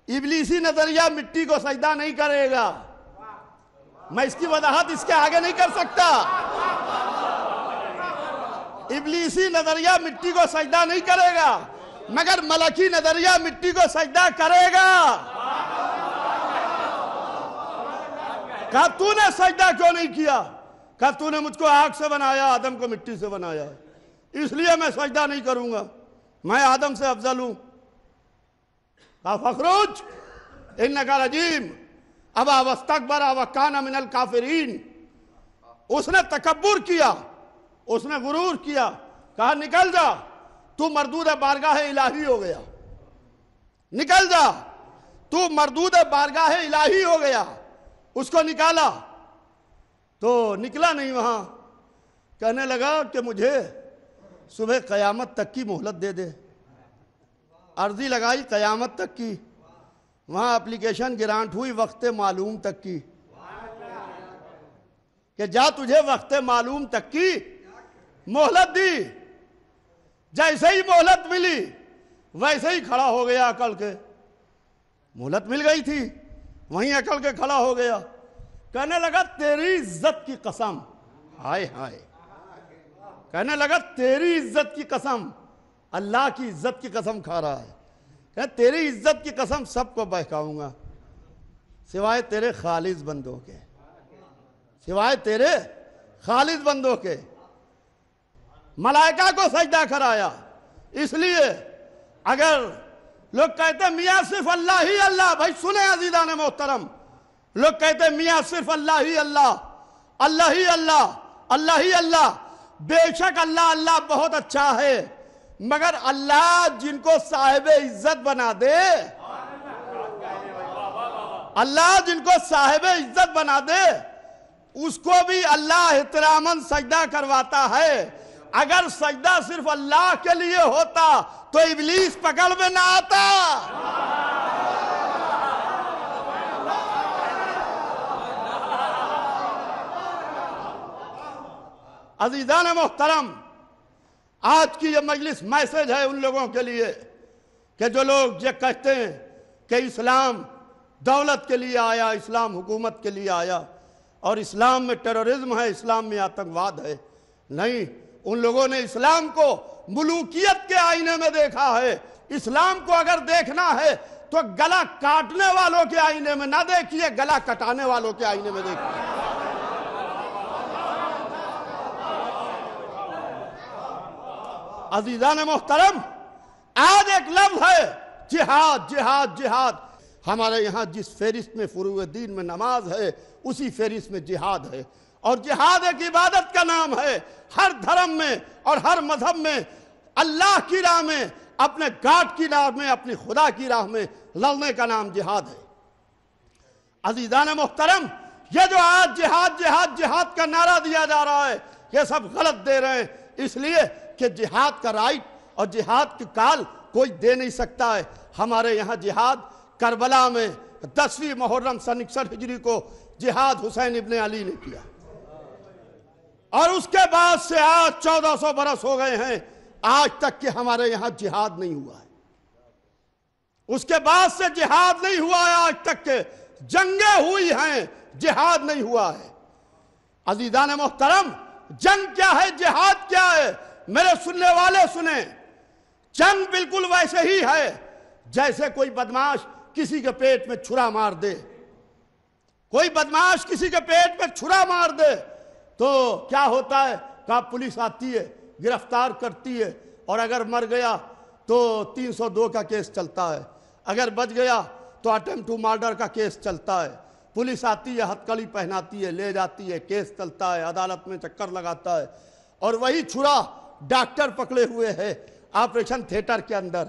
Speaker 6: ابلیسی نظریہ مٹی کو سجدہ نہیں کرے گا، میں اس کی وضاحت اس کے آگے نہیں کر سکتا۔ ابلیسی نظریہ مٹی کو سجدہ نہیں کرے گا، مگر ملکی نظریہ مٹی کو سجدہ کرے گا۔ کہا تو نے سجدہ کیوں نہیں کیا؟ کہا تو نے مجھ کو آگ سے بنایا، آدم کو مٹی سے بنایا ہے، اس لیے میں سجدہ نہیں کروں گا، میں آدم سے افضل ہوں۔ کہا فخرج انکا رجیم ابا واستکبر وکان من الکافرین۔ اس نے تکبر کیا، اس نے غرور کیا، کہا نکل جا، تو مردود بارگاہ الہی ہو گیا، نکل جا، تو مردود بارگاہ الہی ہو گیا۔ اس کو نکالا تو نکلا نہیں، وہاں کہنے لگا کہ مجھے صبح قیامت تک کی مہلت دے دے، عرضی لگائی قیامت تک کی، وہاں اپلیکیشن گرانٹ ہوئی وقت معلوم تک کی، کہ جا تجھے وقت معلوم تک کی مہلت دی۔ جیسے ہی مہلت ملی ویسے ہی کھڑا ہو گیا اکڑ کے، مہلت مل گئی تھی وہیں اکڑ کے کھڑا ہو گیا، کہنے لگا تیری عزت کی قسم، ہائے ہائے، کہنے لگا تیری عزت کی قسم، اللہ کی عزت کی قسم کھا رہا ہے، کہ تیری عزت کی قسم سب کو بہکاؤں گا سوائے تیرے خالص بندوں کے، سوائے تیرے خالص بندوں کے۔ ملائکہ کو سجدہ کرایا، اس لیے اگر لوگ کہتے ہیں میاں صرف اللہ ہی اللہ، بھائی سنیں عزیزان محترم، لوگ کہتے ہیں میاں صرف اللہ ہی اللہ، اللہ ہی اللہ، اللہ ہی اللہ، بے شک اللہ اللہ بہت اچھا ہے، مگر اللہ جن کو صاحب عزت بنا دے، اللہ جن کو صاحب عزت بنا دے اس کو بھی اللہ احتراماً سجدہ کرواتا ہے۔ اگر سجدہ صرف اللہ کے لیے ہوتا تو ابلیس پکڑ میں نہ آتا۔ عزیزان محترم، آج کی یہ مجلس میسج ہے ان لوگوں کے لیے کہ جو لوگ یہ کہتے ہیں کہ اسلام دولت کے لیے آیا، اسلام حکومت کے لیے آیا اور اسلام میں ٹیررزم ہے، اسلام میں آتنکواد ہے۔ نہیں، ان لوگوں نے اسلام کو ملوکیت کے آئینے میں دیکھا ہے۔ اسلام کو اگر دیکھنا ہے تو گلا کاٹنے والوں کے آئینے میں نہ دیکھیے، گلا کٹانے والوں کے آئینے میں دیکھیے۔ عزیزان محترم، آج ایک لفظ ہے جہاد، جہاد، جہاد۔ ہمارے یہاں جس فہرست میں فروع دین میں نماز ہے اسی فہرست میں جہاد ہے، اور جہاد ایک عبادت کا نام ہے. ہر دھرم میں اور ہر مذہب میں اللہ کی راہ میں، اپنے گاڈ کی راہ میں، اپنی خدا کی راہ میں لڑنے کا نام جہاد ہے. عزیزان محترم، یہ جو آج جہاد جہاد جہاد کا نعرہ دیا جا رہا ہے، یہ سب غلط دے رہے ہیں، اس لیے کہ جہاد کا رائٹ اور جہاد کی کال کوئی دے نہیں سکتا ہے. ہمارے یہاں جہاد کربلا میں 10ویں محرم سن 61 ہجری کو جہاد حسین ابن علی نے کیا، اور اس کے بعد سے آج 1400 برس ہو گئے ہیں، آج تک کہ ہمارے یہاں جہاد نہیں ہوا ہے. اس کے بعد سے جہاد نہیں ہوا ہے، آج تک کہ جنگیں ہوئی ہیں، جہاد نہیں ہوا ہے. عزیزان محترم، جنگ کیا ہے، جہاد کیا ہے؟ میرے سننے والے سنیں، جنگ بالکل ویسے ہی ہے جیسے کوئی بدماش کسی کے پیٹ میں چھرا مار دے. کوئی بدماش کسی کے پیٹ میں چھرا مار دے تو کیا ہوتا ہے کہ پولیس آتی ہے، گرفتار کرتی ہے، اور اگر مر گیا تو 302 کا کیس چلتا ہے، اگر بچ گیا تو اٹیمپٹ ٹو مرڈر کا کیس چلتا ہے. پولیس آتی ہے، ہتھکڑی پہناتی ہے، لے جاتی ہے، کیس چلتا ہے، عدالت میں چکر لگاتا ہے. اور وہی چھرا ڈاکٹر پکڑے ہوئے ہے آپریشن تھیٹر کے اندر.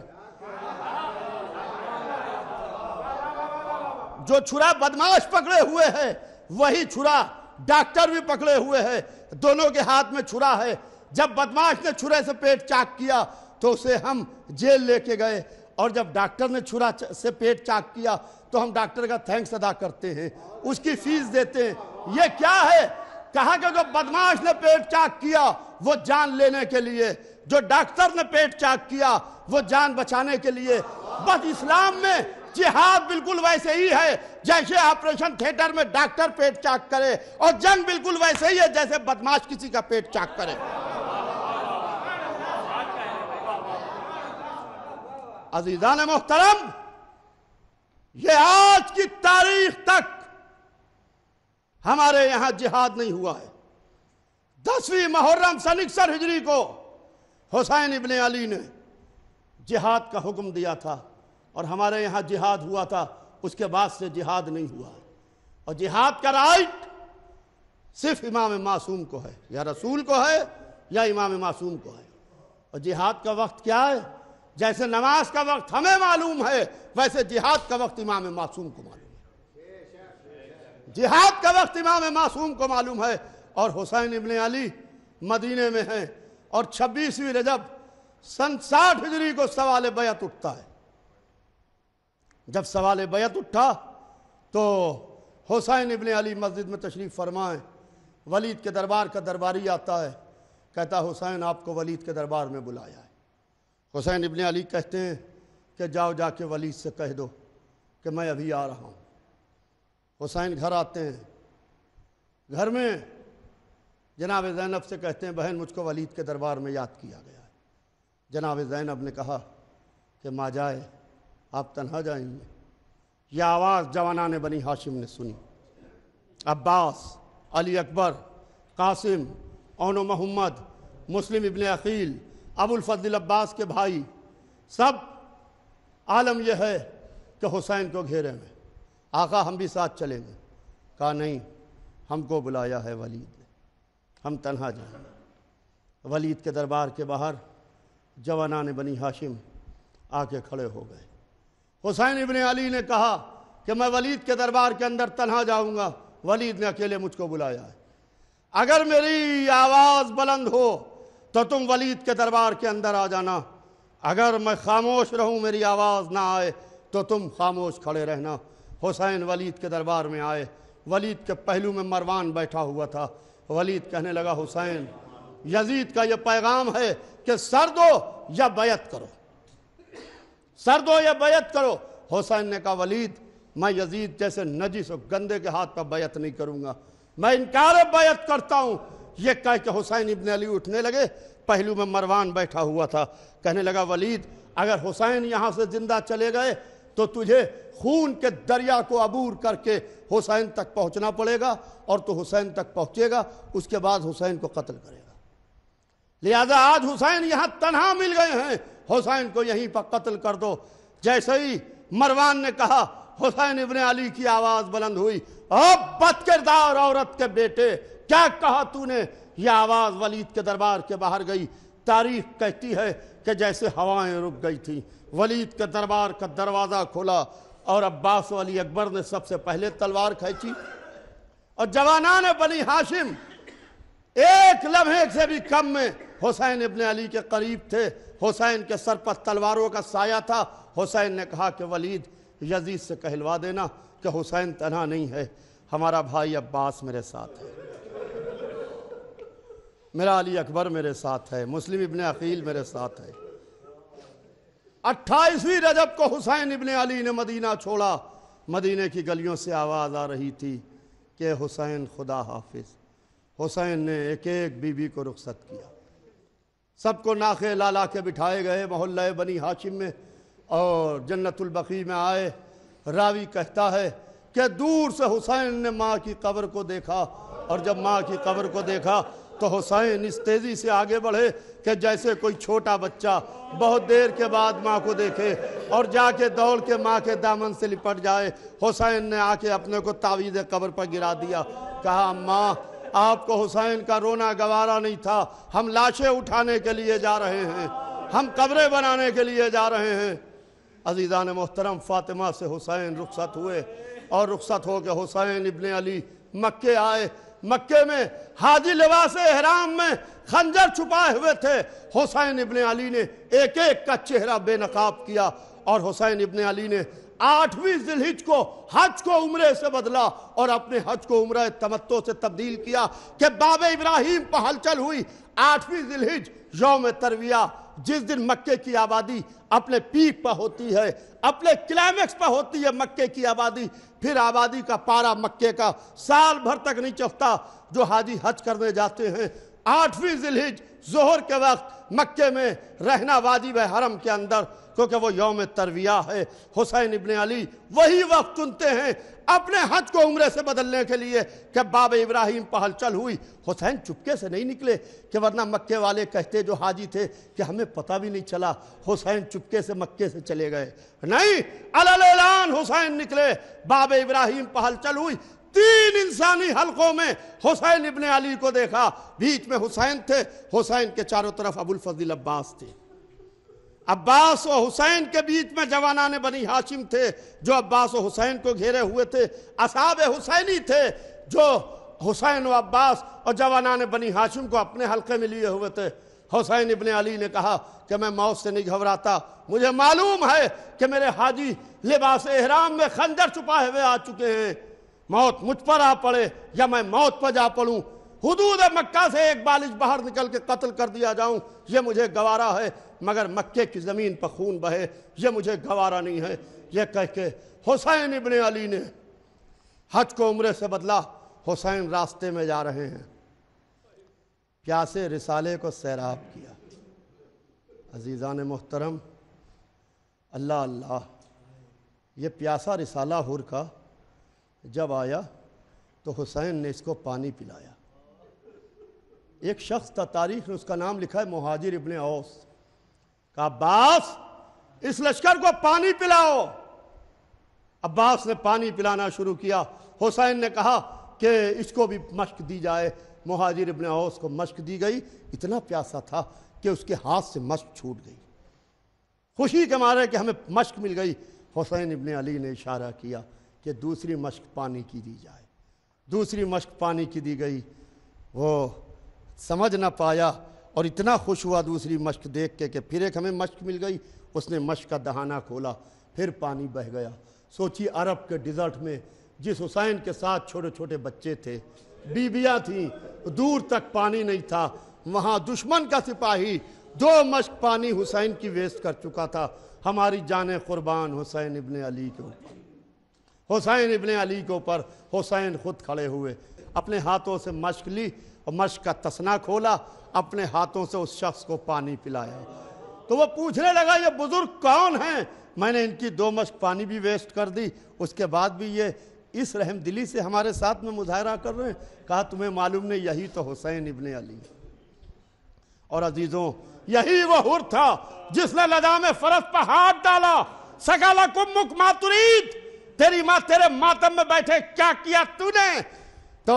Speaker 6: جو چھرا بدماش پکڑے ہوئے ہے وہی چھرا ڈاکٹر بھی پکڑے ہوئے ہے، دونوں کے ہاتھ میں چھرا ہے. جب بدماش نے چھرے سے پیٹ چاک کیا تو اسے ہم جیل لے کے گئے، اور جب ڈاکٹر نے چھرا سے پیٹ چاک کیا تو ہم ڈاکٹر کا تھینکس ادا کرتے ہیں، اس کی فیس دیتے ہیں. یہ کیا ہے؟ کہا کہ جو بدماش نے پیٹ چاک کیا وہ جان لینے کے لیے، جو ڈاکٹر نے پیٹ چاک کیا وہ جان بچانے کے لیے. بس اسلام میں جہاد بالکل ویسے ہی ہے جیسے آپریشن تھیٹر میں ڈاکٹر پیٹ چاک کرے، اور جنگ بالکل ویسے ہی ہے جیسے بدماش کسی کا پیٹ چاک کرے. عزیزان محترم، یہ آج کی تاریخ تک ہمارے یہاں جہاد نہیں ہوا ہے. 10ویں محرم سن 61 ہجری کو حسین ابن علی نے جہاد کا حکم دیا تھا، اور ہمارے یہاں جہاد ہوا تھا. اس کے بعد سے جہاد نہیں ہوا ہے. اور جہاد کا رائٹ صرف امام معصوم کو ہے، یا رسول کو ہے یا امام معصوم کو ہے. اور جہاد کا وقت کیا ہے؟ جیسے نماز کا وقت ہمیں معلوم ہے، ویسے جہاد کا وقت امام معصوم کو معلوم ہے. جہاد کا وقت امام معصوم کو معلوم ہے. اور حسین ابن علی مدینے میں ہیں، اور 26ویں رجب سن 60 ہجری کو سوال بیعت اٹھتا ہے. جب سوال بیعت اٹھا تو حسین ابن علی مسجد میں تشریف فرمائیں. ولید کے دربار کا درباری آتا ہے، کہتا حسین آپ کو ولید کے دربار میں بلایا ہے. حسین ابن علی کہتے ہیں کہ جاؤ جا کے ولید سے کہہ دو کہ میں ابھی آ رہا ہوں. حسین گھر آتے ہیں. گھر میں جناب زینب سے کہتے ہیں بہن مجھ کو ولید کے دربار میں یاد کیا گیا ہے. جناب زینب نے کہا کہ ماں جائے آپ تنہا جائیں گے. یہ آواز جوانان بنی ہاشم نے سنی. عباس، علی اکبر، قاسم، اون و محمد، مسلم ابن عقیل، ابو الفضل عباس کے بھائی، سب عالم یہ ہے کہ حسین کو گھیرے میں. آقا ہم بھی ساتھ چلیں گے. کہا نہیں، ہم کو بلایا ہے ولید نے، ہم تنہا جائیں گے. ولید کے دربار کے باہر جوانان بنی ہاشم آ کے کھڑے ہو گئے. حسین ابن علی نے کہا کہ میں ولید کے دربار کے اندر تنہا جاؤں گا، ولید نے اکیلے مجھ کو بلایا ہے. اگر میری آواز بلند ہو تو تم ولید کے دربار کے اندر آ جانا، اگر میں خاموش رہوں میری آواز نہ آئے تو تم خاموش کھڑے رہنا. حسین ولید کے دربار میں آئے. ولید کے پہلو میں مروان بیٹھا ہوا تھا. ولید کہنے لگا حسین یزید کا یہ پیغام ہے کہ سر دو یا بیعت کرو، سر دو یا بیعت کرو. حسین نے کہا ولید میں یزید جیسے نجس و گندے کے ہاتھ پر بیعت نہیں کروں گا، میں انکار بیعت کرتا ہوں. یہ کہہ کہ حسین ابن علی اٹھنے لگے. پہلو میں مروان بیٹھا ہوا تھا. کہنے لگا ولید اگر حسین یہاں سے زندہ چلے گئے تو تجھے خون کے دریا کو عبور کر کے حسین تک پہنچنا پڑے گا، اور تو حسین تک پہنچے گا اس کے بعد حسین کو قتل کرے گا. لہذا آج حسین یہاں تنہا مل گئے ہیں، حسین کو یہیں پر قتل کر دو. جیسے ہی مروان نے کہا حسین ابن علی کی آواز بلند ہوئی، اب بد کردار عورت کے بیٹے کیا کہا تو نے؟ یہ آواز ولید کے دربار کے باہر گئی۔ تاریخ کہتی ہے کہ جیسے ہوائیں رک گئی تھیں۔ ولید کے دربار کا دروازہ کھولا اور عباس و علی اکبر نے سب سے پہلے تلوار کھینچی، اور جوانان بنی ہاشم ایک لمحے سے بھی کم میں حسین ابن علی کے قریب تھے۔ حسین کے سر پر تلواروں کا سایہ تھا۔ حسین نے کہا کہ ولید، یزید سے کہلوا دینا کہ حسین تنہا نہیں ہے، ہمارا بھائی عباس میرے ساتھ ہے، میرا علی اکبر میرے ساتھ ہے، مسلم ابن عقیل میرے ساتھ ہے۔ 28ویں رجب کو حسین ابن علی نے مدینہ چھوڑا۔ مدینہ کی گلیوں سے آواز آ رہی تھی کہ حسین خدا حافظ۔ حسین نے ایک ایک بی بی کو رخصت کیا، سب کو ناخے لالا کے بٹھائے گئے محلہ بنی ہاشم میں، اور جنت البقیع میں آئے۔ راوی کہتا ہے کہ دور سے حسین نے ماں کی قبر کو دیکھا، اور جب ماں کی قبر کو دیکھا تو حسین اس تیزی سے آگے بڑھے کہ جیسے کوئی چھوٹا بچہ بہت دیر کے بعد ماں کو دیکھے اور جا کے دوڑ کے ماں کے دامن سے لپٹ جائے۔ حسین نے آ کے اپنے کو تعویذ قبر پر گرا دیا، کہا ماں آپ کو حسین کا رونا گوارا نہیں تھا، ہم لاشیں اٹھانے کے لیے جا رہے ہیں، ہم قبریں بنانے کے لیے جا رہے ہیں۔ عزیزان محترم، فاطمہ سے حسین رخصت ہوئے، اور رخصت ہو کے حسین ابن علی مکے آئے۔ مکے میں حاجی لباس احرام میں خنجر چھپائے ہوئے تھے۔ حسین ابن علی نے ایک ایک کا چہرہ بے نقاب کیا، اور حسین ابن علی نے 8ویں ذی الحج کو حج کو عمرے سے بدلا، اور اپنے حج کو عمرہ تمتع سے تبدیل کیا کہ باب ابراہیم پر ہلچل ہوئی۔ 8ویں ذی الحج یوم ترویہ، جس دن مکے کی آبادی اپنے پیک پر ہوتی ہے، اپنے کلائمیکس پر ہوتی ہے مکے کی آبادی، پھر آبادی کا پارا مکے کا سال بھر تک نہیں چڑھتا۔ جو حاجی حج کرنے جاتے ہیں 8ویں ذی الحج ظہر کے وقت مکے میں رہنا واجب ہے حرم کے اندر، کیونکہ وہ یوم ترویہ ہے۔ حسین ابن علی وہی وقت چنتے ہیں اپنے حج کو عمرے سے بدلنے کے لیے کہ باب ابراہیم پر ہلچل ہوئی۔ حسین چپکے سے نہیں نکلے کہ ورنہ مکے والے کہتے جو حاجی تھے کہ ہمیں پتہ بھی نہیں چلا، حسین چپکے سے مکے سے چلے گئے۔ نہیں، علل اعلان حسین نکلے، باب ابراہیم پر ہلچل ہوئی۔ 3 انسانی حلقوں میں حسین ابن علی کو دیکھا، بیچ میں حسین تھے، حسین کے چاروں طرف ابو الفضل عباس تھے۔ عباس و حسین کے بیچ میں جوانان بنی ہاشم تھے جو عباس و حسین کو گھیرے ہوئے تھے۔ اصحاب حسینی تھے جو حسین و عباس اور جوانان بنی ہاشم کو اپنے حلقے میں لیے ہوئے تھے۔ حسین ابن علی نے کہا کہ میں موت سے نہیں گھبراتا، مجھے معلوم ہے کہ میرے حاجی لباس احرام میں خنجر چھپائے ہوئے آ چکے ہیں، موت مجھ پر آ پڑے یا میں موت پر جا پڑوں، حدود مکہ سے ایک بالش باہر نکل کے قتل کر دیا جاؤں، یہ مجھے گوارا ہے، مگر مکے کی زمین پر خون بہے یہ مجھے گوارا نہیں ہے۔ یہ کہہ کے حسین ابن علی نے حج کو عمرے سے بدلا۔ حسین راستے میں جا رہے ہیں، پیاسے رسالے کو سیراب کیا۔ عزیزان محترم، اللہ اللہ، یہ پیاسا رسالہ حر کا جب آیا تو حسین نے اس کو پانی پلایا۔ ایک شخص تھا، تاریخ نے اس کا نام لکھا ہے مہاجر ابن اوس، کہا عباس اس لشکر کو پانی پلاؤ۔ عباس نے پانی پلانا شروع کیا۔ حسین نے کہا کہ اس کو بھی مشق دی جائے۔ مہاجر ابن اوس کو مشق دی گئی، اتنا پیاسا تھا کہ اس کے ہاتھ سے مشق چھوٹ گئی، خوشی کے مارے کہ ہمیں مشق مل گئی۔ حسین ابن علی نے اشارہ کیا کہ دوسری مشق پانی کی دی جائے۔ دوسری مشق پانی کی دی گئی، وہ سمجھ نہ پایا اور اتنا خوش ہوا دوسری مشق دیکھ کے کہ پھر ایک ہمیں مشق مل گئی۔ اس نے مشق کا دہانہ کھولا، پھر پانی بہہ گیا۔ سوچی عرب کے ڈیزرٹ میں جس حسین کے ساتھ چھوٹے چھوٹے بچے تھے، بیبیاں تھیں، دور تک پانی نہیں تھا، وہاں دشمن کا سپاہی 2 مشق پانی حسین کی ویسٹ کر چکا تھا۔ ہماری جانیں قربان حسین ابن علی کے اوپر، حسین ابن علی کے اوپر۔ حسین خود کھڑے ہوئے، اپنے ہاتھوں سے مشق لی اور مشق کا تسنا کھولا، اپنے ہاتھوں سے اس شخص کو پانی پلایا۔ تو وہ پوچھنے لگا یہ بزرگ کون ہیں؟ میں نے ان کی 2 مشق پانی بھی ویسٹ کر دی، اس کے بعد بھی یہ اس رحم دلی سے ہمارے ساتھ میں مظاہرہ کر رہے ہیں۔ کہا تمہیں معلوم نہیں، یہی تو حسین ابن علی۔ اور عزیزوں، یہی وہ حر تھا جس نے لجام فرس پر ہاتھ ڈالا۔ سکالکم ما ترید، تیری ماں تیرے ماتم میں بیٹھے، کیا کیا تو نے؟ تو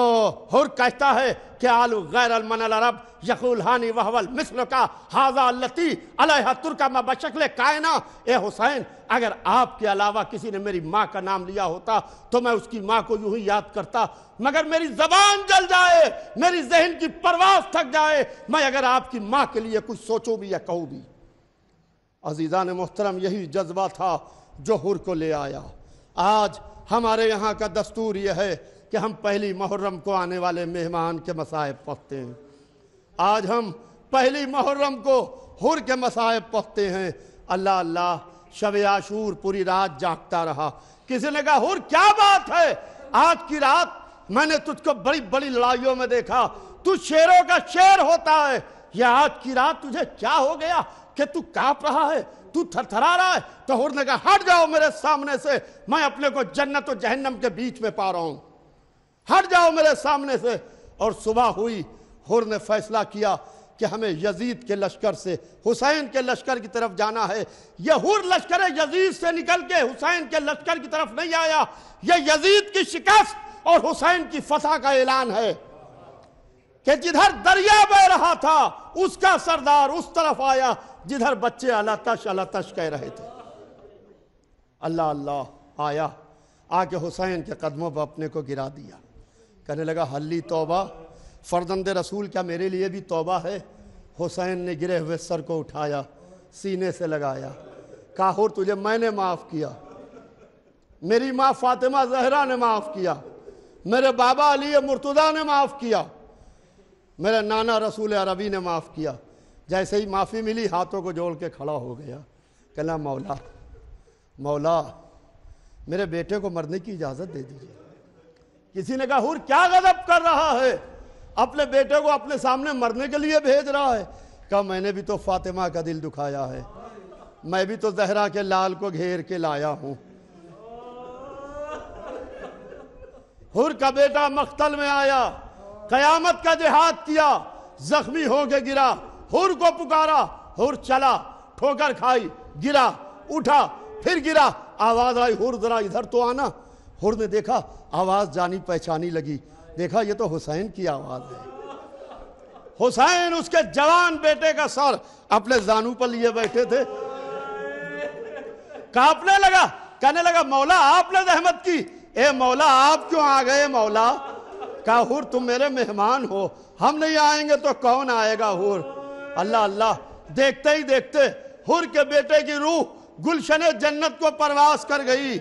Speaker 6: حر کہتا ہے کہ آلو غیر المن العرب یقول ہانی وحول مثل کا حاضہ اللتی علیہ ترکہ ما بشکل کائنہ. اے حسین اگر آپ کے علاوہ کسی نے میری ماں کا نام لیا ہوتا تو میں اس کی ماں کو یوں ہی یاد کرتا, مگر میری زبان جل جائے, میری ذہن کی پرواز تھک جائے, میں اگر آپ کی ماں کے لیے کچھ سوچوں بھی یا کہوں بھی. عزیزان محترم, یہی جذبہ تھا جو حر کو لے آیا. آج ہمارے یہاں کا دستور یہ ہے کہ ہم پہلی محرم کو آنے والے مہمان کے مصائب پڑھتے ہیں. آج ہم پہلی محرم کو حر کے مصائب پڑھتے ہیں. اللہ اللہ, شب عاشور پوری رات جاگتا رہا. کسی نے کہا حر کیا بات ہے, آج کی رات میں نے تجھ کو بڑی بڑی لڑائیوں میں دیکھا, تو شیروں کا شیر ہوتا ہے, یہ آج کی رات تجھے کیا ہو گیا کہ تو کانپ رہا ہے, تو تھر تھرا رہا ہے؟ تو حر نے کہا ہٹ جاؤ میرے سامنے سے, میں اپنے کو جنت و جہنم کے بیچ میں پا رہا ہوں, ہٹ جاؤ میرے سامنے سے. اور صبح ہوئی, حر نے فیصلہ کیا کہ ہمیں یزید کے لشکر سے حسین کے لشکر کی طرف جانا ہے. یہ حر لشکر یزید سے نکل کے حسین کے لشکر کی طرف نہیں آیا, یہ یزید کی شکست اور حسین کی فتح کا اعلان ہے کہ جدھر دریا بہ رہا تھا اس کا سردار اس طرف آیا جدھر بچے اللہ تش کہہ رہے تھے. اللہ اللہ آیا, آ کے حسین کے قدموں پر اپنے کو گرا دیا, کہنے لگا حلی توبہ, فرزند رسول کیا میرے لیے بھی توبہ ہے؟ حسین نے گرے ہوئے سر کو اٹھایا, سینے سے لگایا, کہا حر تجھے میں نے معاف کیا, میری ماں فاطمہ زہرا نے معاف کیا, میرے بابا علی مرتضیٰ نے معاف کیا, میرے نانا رسول عربی نے معاف کیا. جیسے ہی معافی ملی ہاتھوں کو جوڑ کے کھڑا ہو گیا, کہنا مولا مولا میرے بیٹے کو مرنے کی اجازت دے دیجیے. کسی نے کہا حر کیا غضب کر رہا ہے, اپنے بیٹے کو اپنے سامنے مرنے کے لیے بھیج رہا ہے؟ کہا میں نے بھی تو فاطمہ کا دل دکھایا ہے, میں بھی تو زہرا کے لال کو گھیر کے لایا ہوں. حر کا بیٹا مقتل میں آیا, قیامت کا جہاد کیا, زخمی ہو کے گرا, حر کو پکارا, حر چلا, ٹھوکر کھائی, گرا, اٹھا, پھر گرا, آواز آئی حر ذرا ادھر تو آنا. حر نے دیکھا آواز جانی پہچانی لگی, دیکھا یہ تو حسین کی آواز ہے. حسین اس کے جوان بیٹے کا سر اپنے زانو پر لیے بیٹھے تھے, کانپنے لگا, کہنے لگا مولا آپ نے زحمت کی, اے مولا آپ کیوں آ گئے مولا؟ کہا حر تم میرے مہمان ہو, ہم نہیں آئیں گے تو کون آئے گا حر. اللہ اللہ, دیکھتے ہی دیکھتے حر کے بیٹے کی روح گلشن جنت کو پرواز کر گئی.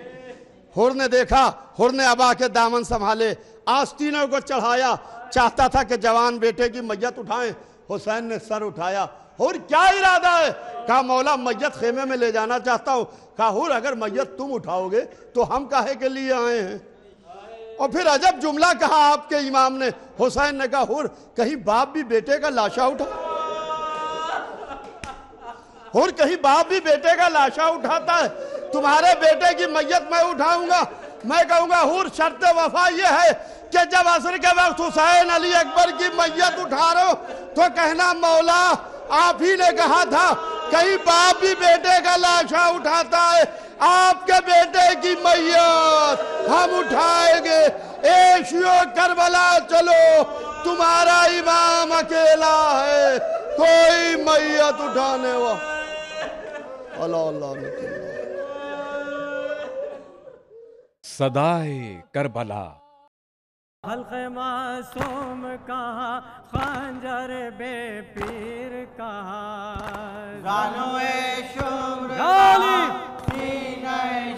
Speaker 6: حر نے دیکھا, حر نے ابا کے دامن سنبھالے, آستینوں کو چڑھایا, چاہتا تھا کہ جوان بیٹے کی میت اٹھائیں. حسین نے سر اٹھایا, حر کیا ارادہ ہے؟ کہا مولا میت خیمے میں لے جانا چاہتا ہوں. کہا حر اگر میت تم اٹھاؤ گے تو ہم کاہے کے لیے آئے ہیں؟ اور پھر عجب جملہ کہا آپ کے امام نے. حسین نے کہا حر کہیں باپ بھی بیٹے کا لاشا اٹھا, حر کہیں باپ بھی بیٹے کا لاشا اٹھاتا ہے؟ تمہارے بیٹے کی میت میں اٹھاؤں گا, میں کہوں گا حر شرط وفا یہ ہے کہ جب عصر کے وقت حسین علی اکبر کی میت اٹھا رہے ہو تو کہنا مولا آپ ہی نے کہا تھا کہیں باپ بھی بیٹے کا لاشا اٹھاتا ہے, آپ کے بیٹے کی میت ہم اٹھائیں گے. اے شیعو کربلا چلو, تمہارا امام اکیلا ہے, کوئی میت اٹھانے ہوا. اللہ اللہ.
Speaker 2: صدائے کربلا.
Speaker 3: حلق معصوم کہاں, خنجر بے پیر کہاں,
Speaker 7: زانوے شمر سینہ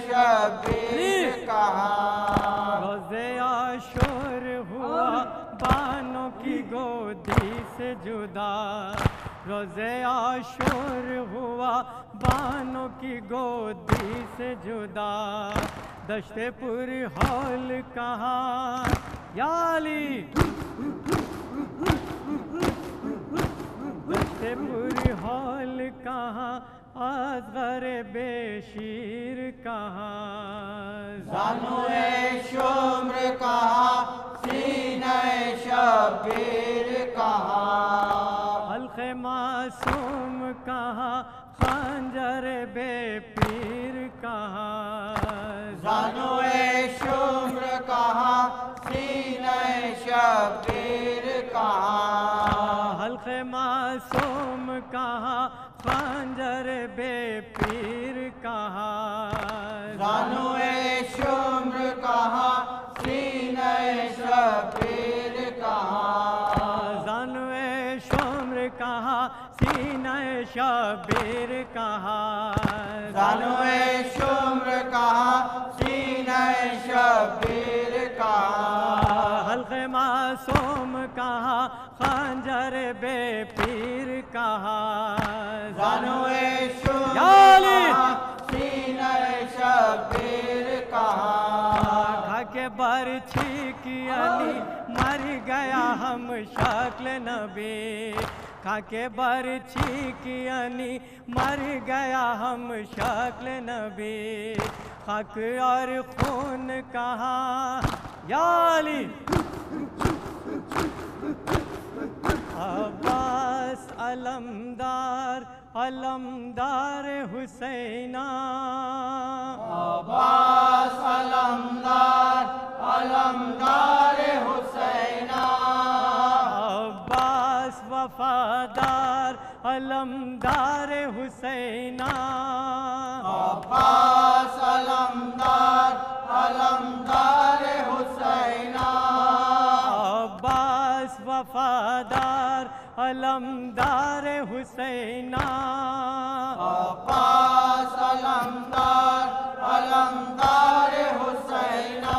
Speaker 7: شبیر کہاں,
Speaker 3: روزے عاشور ہوا بانوں کی گودی سے جدا, روزے عاشور ہوا بانوں کی گودی سے جدا, دشت پر ہول کہاں یا علی, دشت پر ہول کہاں, اصغر بے شیر کہاں,
Speaker 7: زانوے شمر کہاں, سینہ شبیر کہاں,
Speaker 3: حلق معصوم کہاں خنجر بے پیر کہاں
Speaker 7: زانوے شمر کہاں سینہ شبیر کہاں
Speaker 3: حلق معصوم کہاں خنجر بے پیر کہاں
Speaker 7: زانوے شمر کہاں سینہ شبیر کہاں
Speaker 3: زانوے شمر کہاں سینہ شبیر کہاں
Speaker 7: زانوے شمر کہاں سینہ شبیر کہاں
Speaker 3: حلق معصوم کہاں خنجر بے پیر کہاں
Speaker 7: زانوے شمر
Speaker 3: یا علی!
Speaker 7: کہاں سینہ شبیر کہاں
Speaker 3: کھا کے برچھی کی علی مر گیا ہم شکل نبی کھا کے برچھی کی علی مر گیا ہم شکل نبی خاک اور خون کہاں یا علی عباس علمدار علمدار حسینہ
Speaker 7: عباس علمدار علمدار حسینہ
Speaker 3: عباس وفادار علمدار حسینہ
Speaker 7: عباس علمدار علمدار حسینہ
Speaker 3: عباس وفادار علمدار حسینہ
Speaker 7: عباس علمدار علمدار حسینہ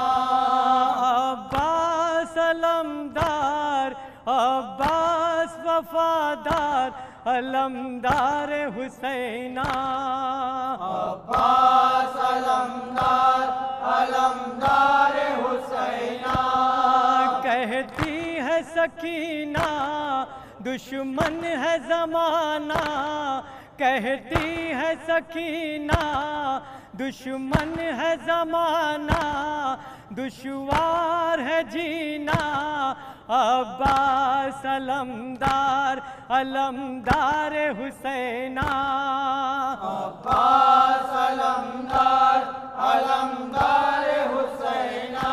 Speaker 3: عباس علمدار عباس وفادار علمدار حسینہ
Speaker 7: عباس علمدار علمدار حسینہ
Speaker 3: کہتی ہے سکینہ دشمن ہے زمانہ کہتی ہے سکینہ دشمن ہے زمانہ دشوار ہے جینا عباس علمدار علمدار حسینہ
Speaker 7: عباس علمدار علمدار حسینہ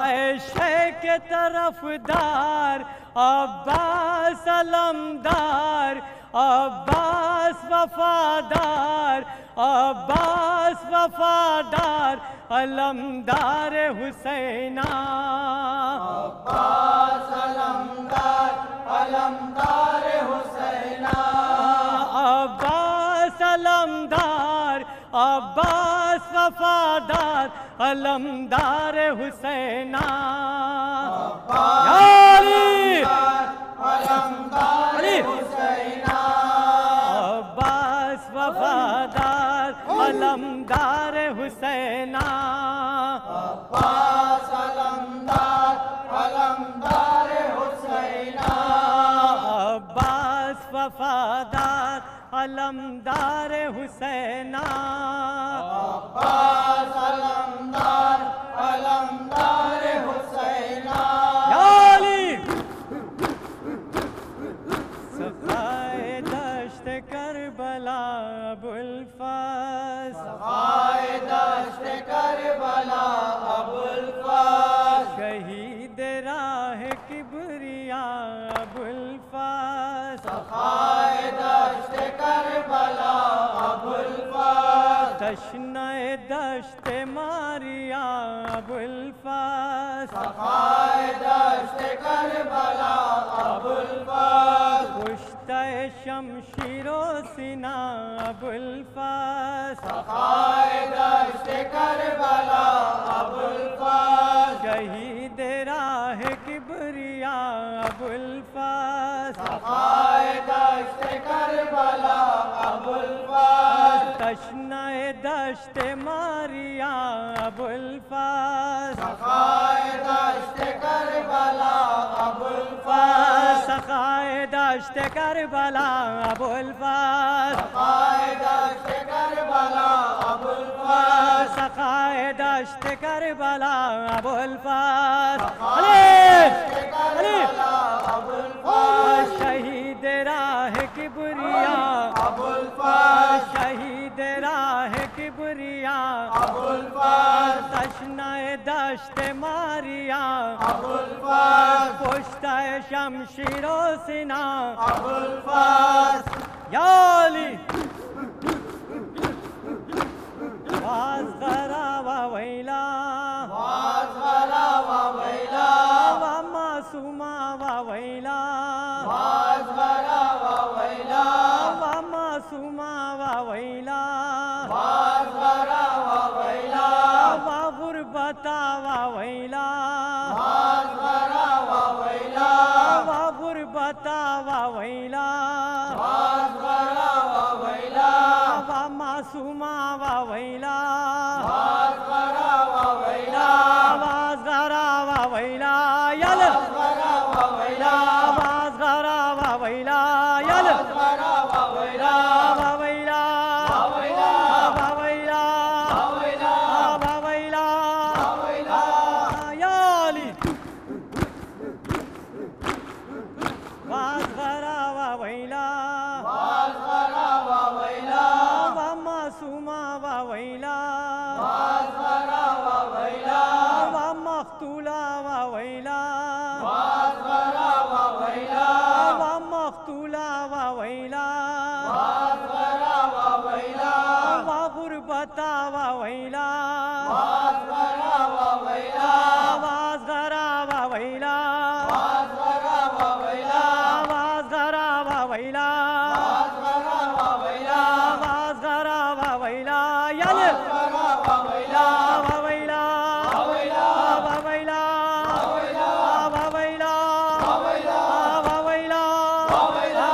Speaker 3: اے شیخ طرفدار عباس علمدار عباس وفادار عباس وفادار علمدار حسینہ
Speaker 7: عباس علمدار علمدار حسینہ
Speaker 3: عباس علمدار عباس وفادار علمدار حسینہ یا علی!
Speaker 7: علمدار حسینہ
Speaker 3: عباس وفادار علمدار حسینہ
Speaker 7: عباس علمدار علمدار حسینہ
Speaker 3: عباس وفادار علمدار حسینہ
Speaker 7: عباس علمدار علمدار حسینہ
Speaker 3: یا علی! سقائے دشت کربلا ابوالفضل
Speaker 7: آئے دشت کربلا ابوالفضل
Speaker 3: شہید راہ کبریا ابوالفضل
Speaker 7: آئے دشت کربلا ابوالفضل
Speaker 3: تشنہ دشت ماریا ابوالفضل
Speaker 7: آئے دشت کربلا ابوالفضل
Speaker 3: کشتہ شمشیر و سینہ ابوالفضل
Speaker 7: آئے دشت کربلا ابوالفضل
Speaker 3: شہید راہ کبریا ابوالفضل
Speaker 7: آئے دشت کربلا ابوالفضل
Speaker 3: تشنہ دشت ماریا ابوالفضل
Speaker 7: آئے دشت کربلا ابوالفضل
Speaker 3: سخائے دشت کربلا ابوالفضل
Speaker 7: آئے دشت کربلا ابوالفضل
Speaker 3: سخائے دشت کربلا ابوالفضل
Speaker 7: کربلا ابوالفضل
Speaker 3: شہید راہ کبریا
Speaker 7: ابوالفضل
Speaker 3: شہید راہ کبریا
Speaker 7: ابوالفضل
Speaker 3: تشنہ دشت ماریا
Speaker 7: ابوالفضل
Speaker 3: پشتہ شمشیر و سنا
Speaker 7: ابوالفضل
Speaker 3: یا علی وازغرا و ویلا
Speaker 7: وازغرا و ویلا
Speaker 3: و معصوما و ویلا
Speaker 7: وازغرا و ویلا
Speaker 3: و معصوما و ویلا
Speaker 7: وازغرا و ویلا
Speaker 3: و غربتا و ویلا
Speaker 7: وازغرا و ویلا
Speaker 3: و غربتا و ویلا
Speaker 7: وازغرا و ویلا
Speaker 3: و معصوما و ویلا
Speaker 7: وازغرا و ویلا
Speaker 3: وازغرا و ویلا یل
Speaker 7: وازغرا و ویلا
Speaker 3: وازغرا و ویلا یل
Speaker 7: وازغرا و ویلا
Speaker 3: و ویلا
Speaker 7: و ویلا
Speaker 3: و ویلا
Speaker 7: و ویلا
Speaker 3: و ویلا
Speaker 7: و ویلا
Speaker 3: یا علی وازغرا و ویلا
Speaker 7: وازغرا و ویلا
Speaker 3: و معصوما و ویلا
Speaker 7: وازغرا و ویلا
Speaker 3: و مقتولا و ویلا
Speaker 7: وازغرا و ویلا
Speaker 3: و مقتولا و ویلا
Speaker 7: وازغرا و ویلا
Speaker 3: و غربتا و ویلا
Speaker 7: وازغرا و ویلا
Speaker 3: وازغرا و ویلا
Speaker 7: وازغرا و ویلا
Speaker 3: وازغرا و ویلا
Speaker 7: وازغرا و ویلا
Speaker 3: وازغرا و ویلا یل
Speaker 7: وازغرا و ویلا
Speaker 3: و ویلا
Speaker 7: و ویلا
Speaker 3: و ویلا
Speaker 7: و ویلا
Speaker 3: و ویلا
Speaker 7: و ویلا
Speaker 3: و ویلا
Speaker 7: و ویلا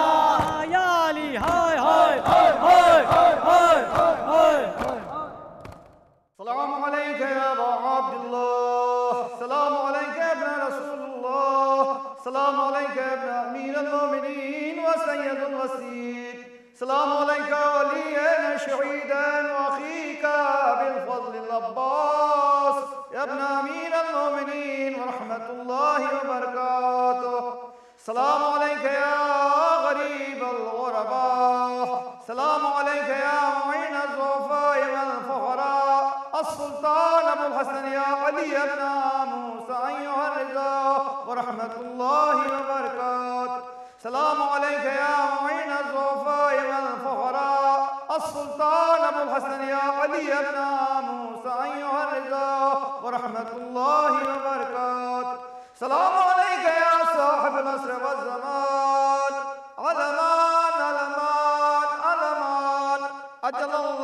Speaker 3: یا علی های های های های های
Speaker 8: السلام عليك يا أبا عبد الله، السلام عليك يا ابن رسول الله، السلام عليك يا ابن أمير المؤمنين وسيد الوسيد، السلام عليك وليا شهيدا وأخيك بالفضل العباس يا ابن أمير المؤمنين ورحمة الله وبركاته. السلام عليك يا غريب الغرباء، السلام عليك يا معين الضعفاء والفقراء، السلطان أبو الحسن يا علي بن موسى أيها الرضا ورحمة الله وبركاته. السلام عليك يا معين الضعفاء والفقراء، السلطان أبو الحسن يا علي بن موسى أيها الرضا ورحمة الله وبركاته. السلام عليك يا صاحب العصر والزمان، علمان علمان علمان، أجل الله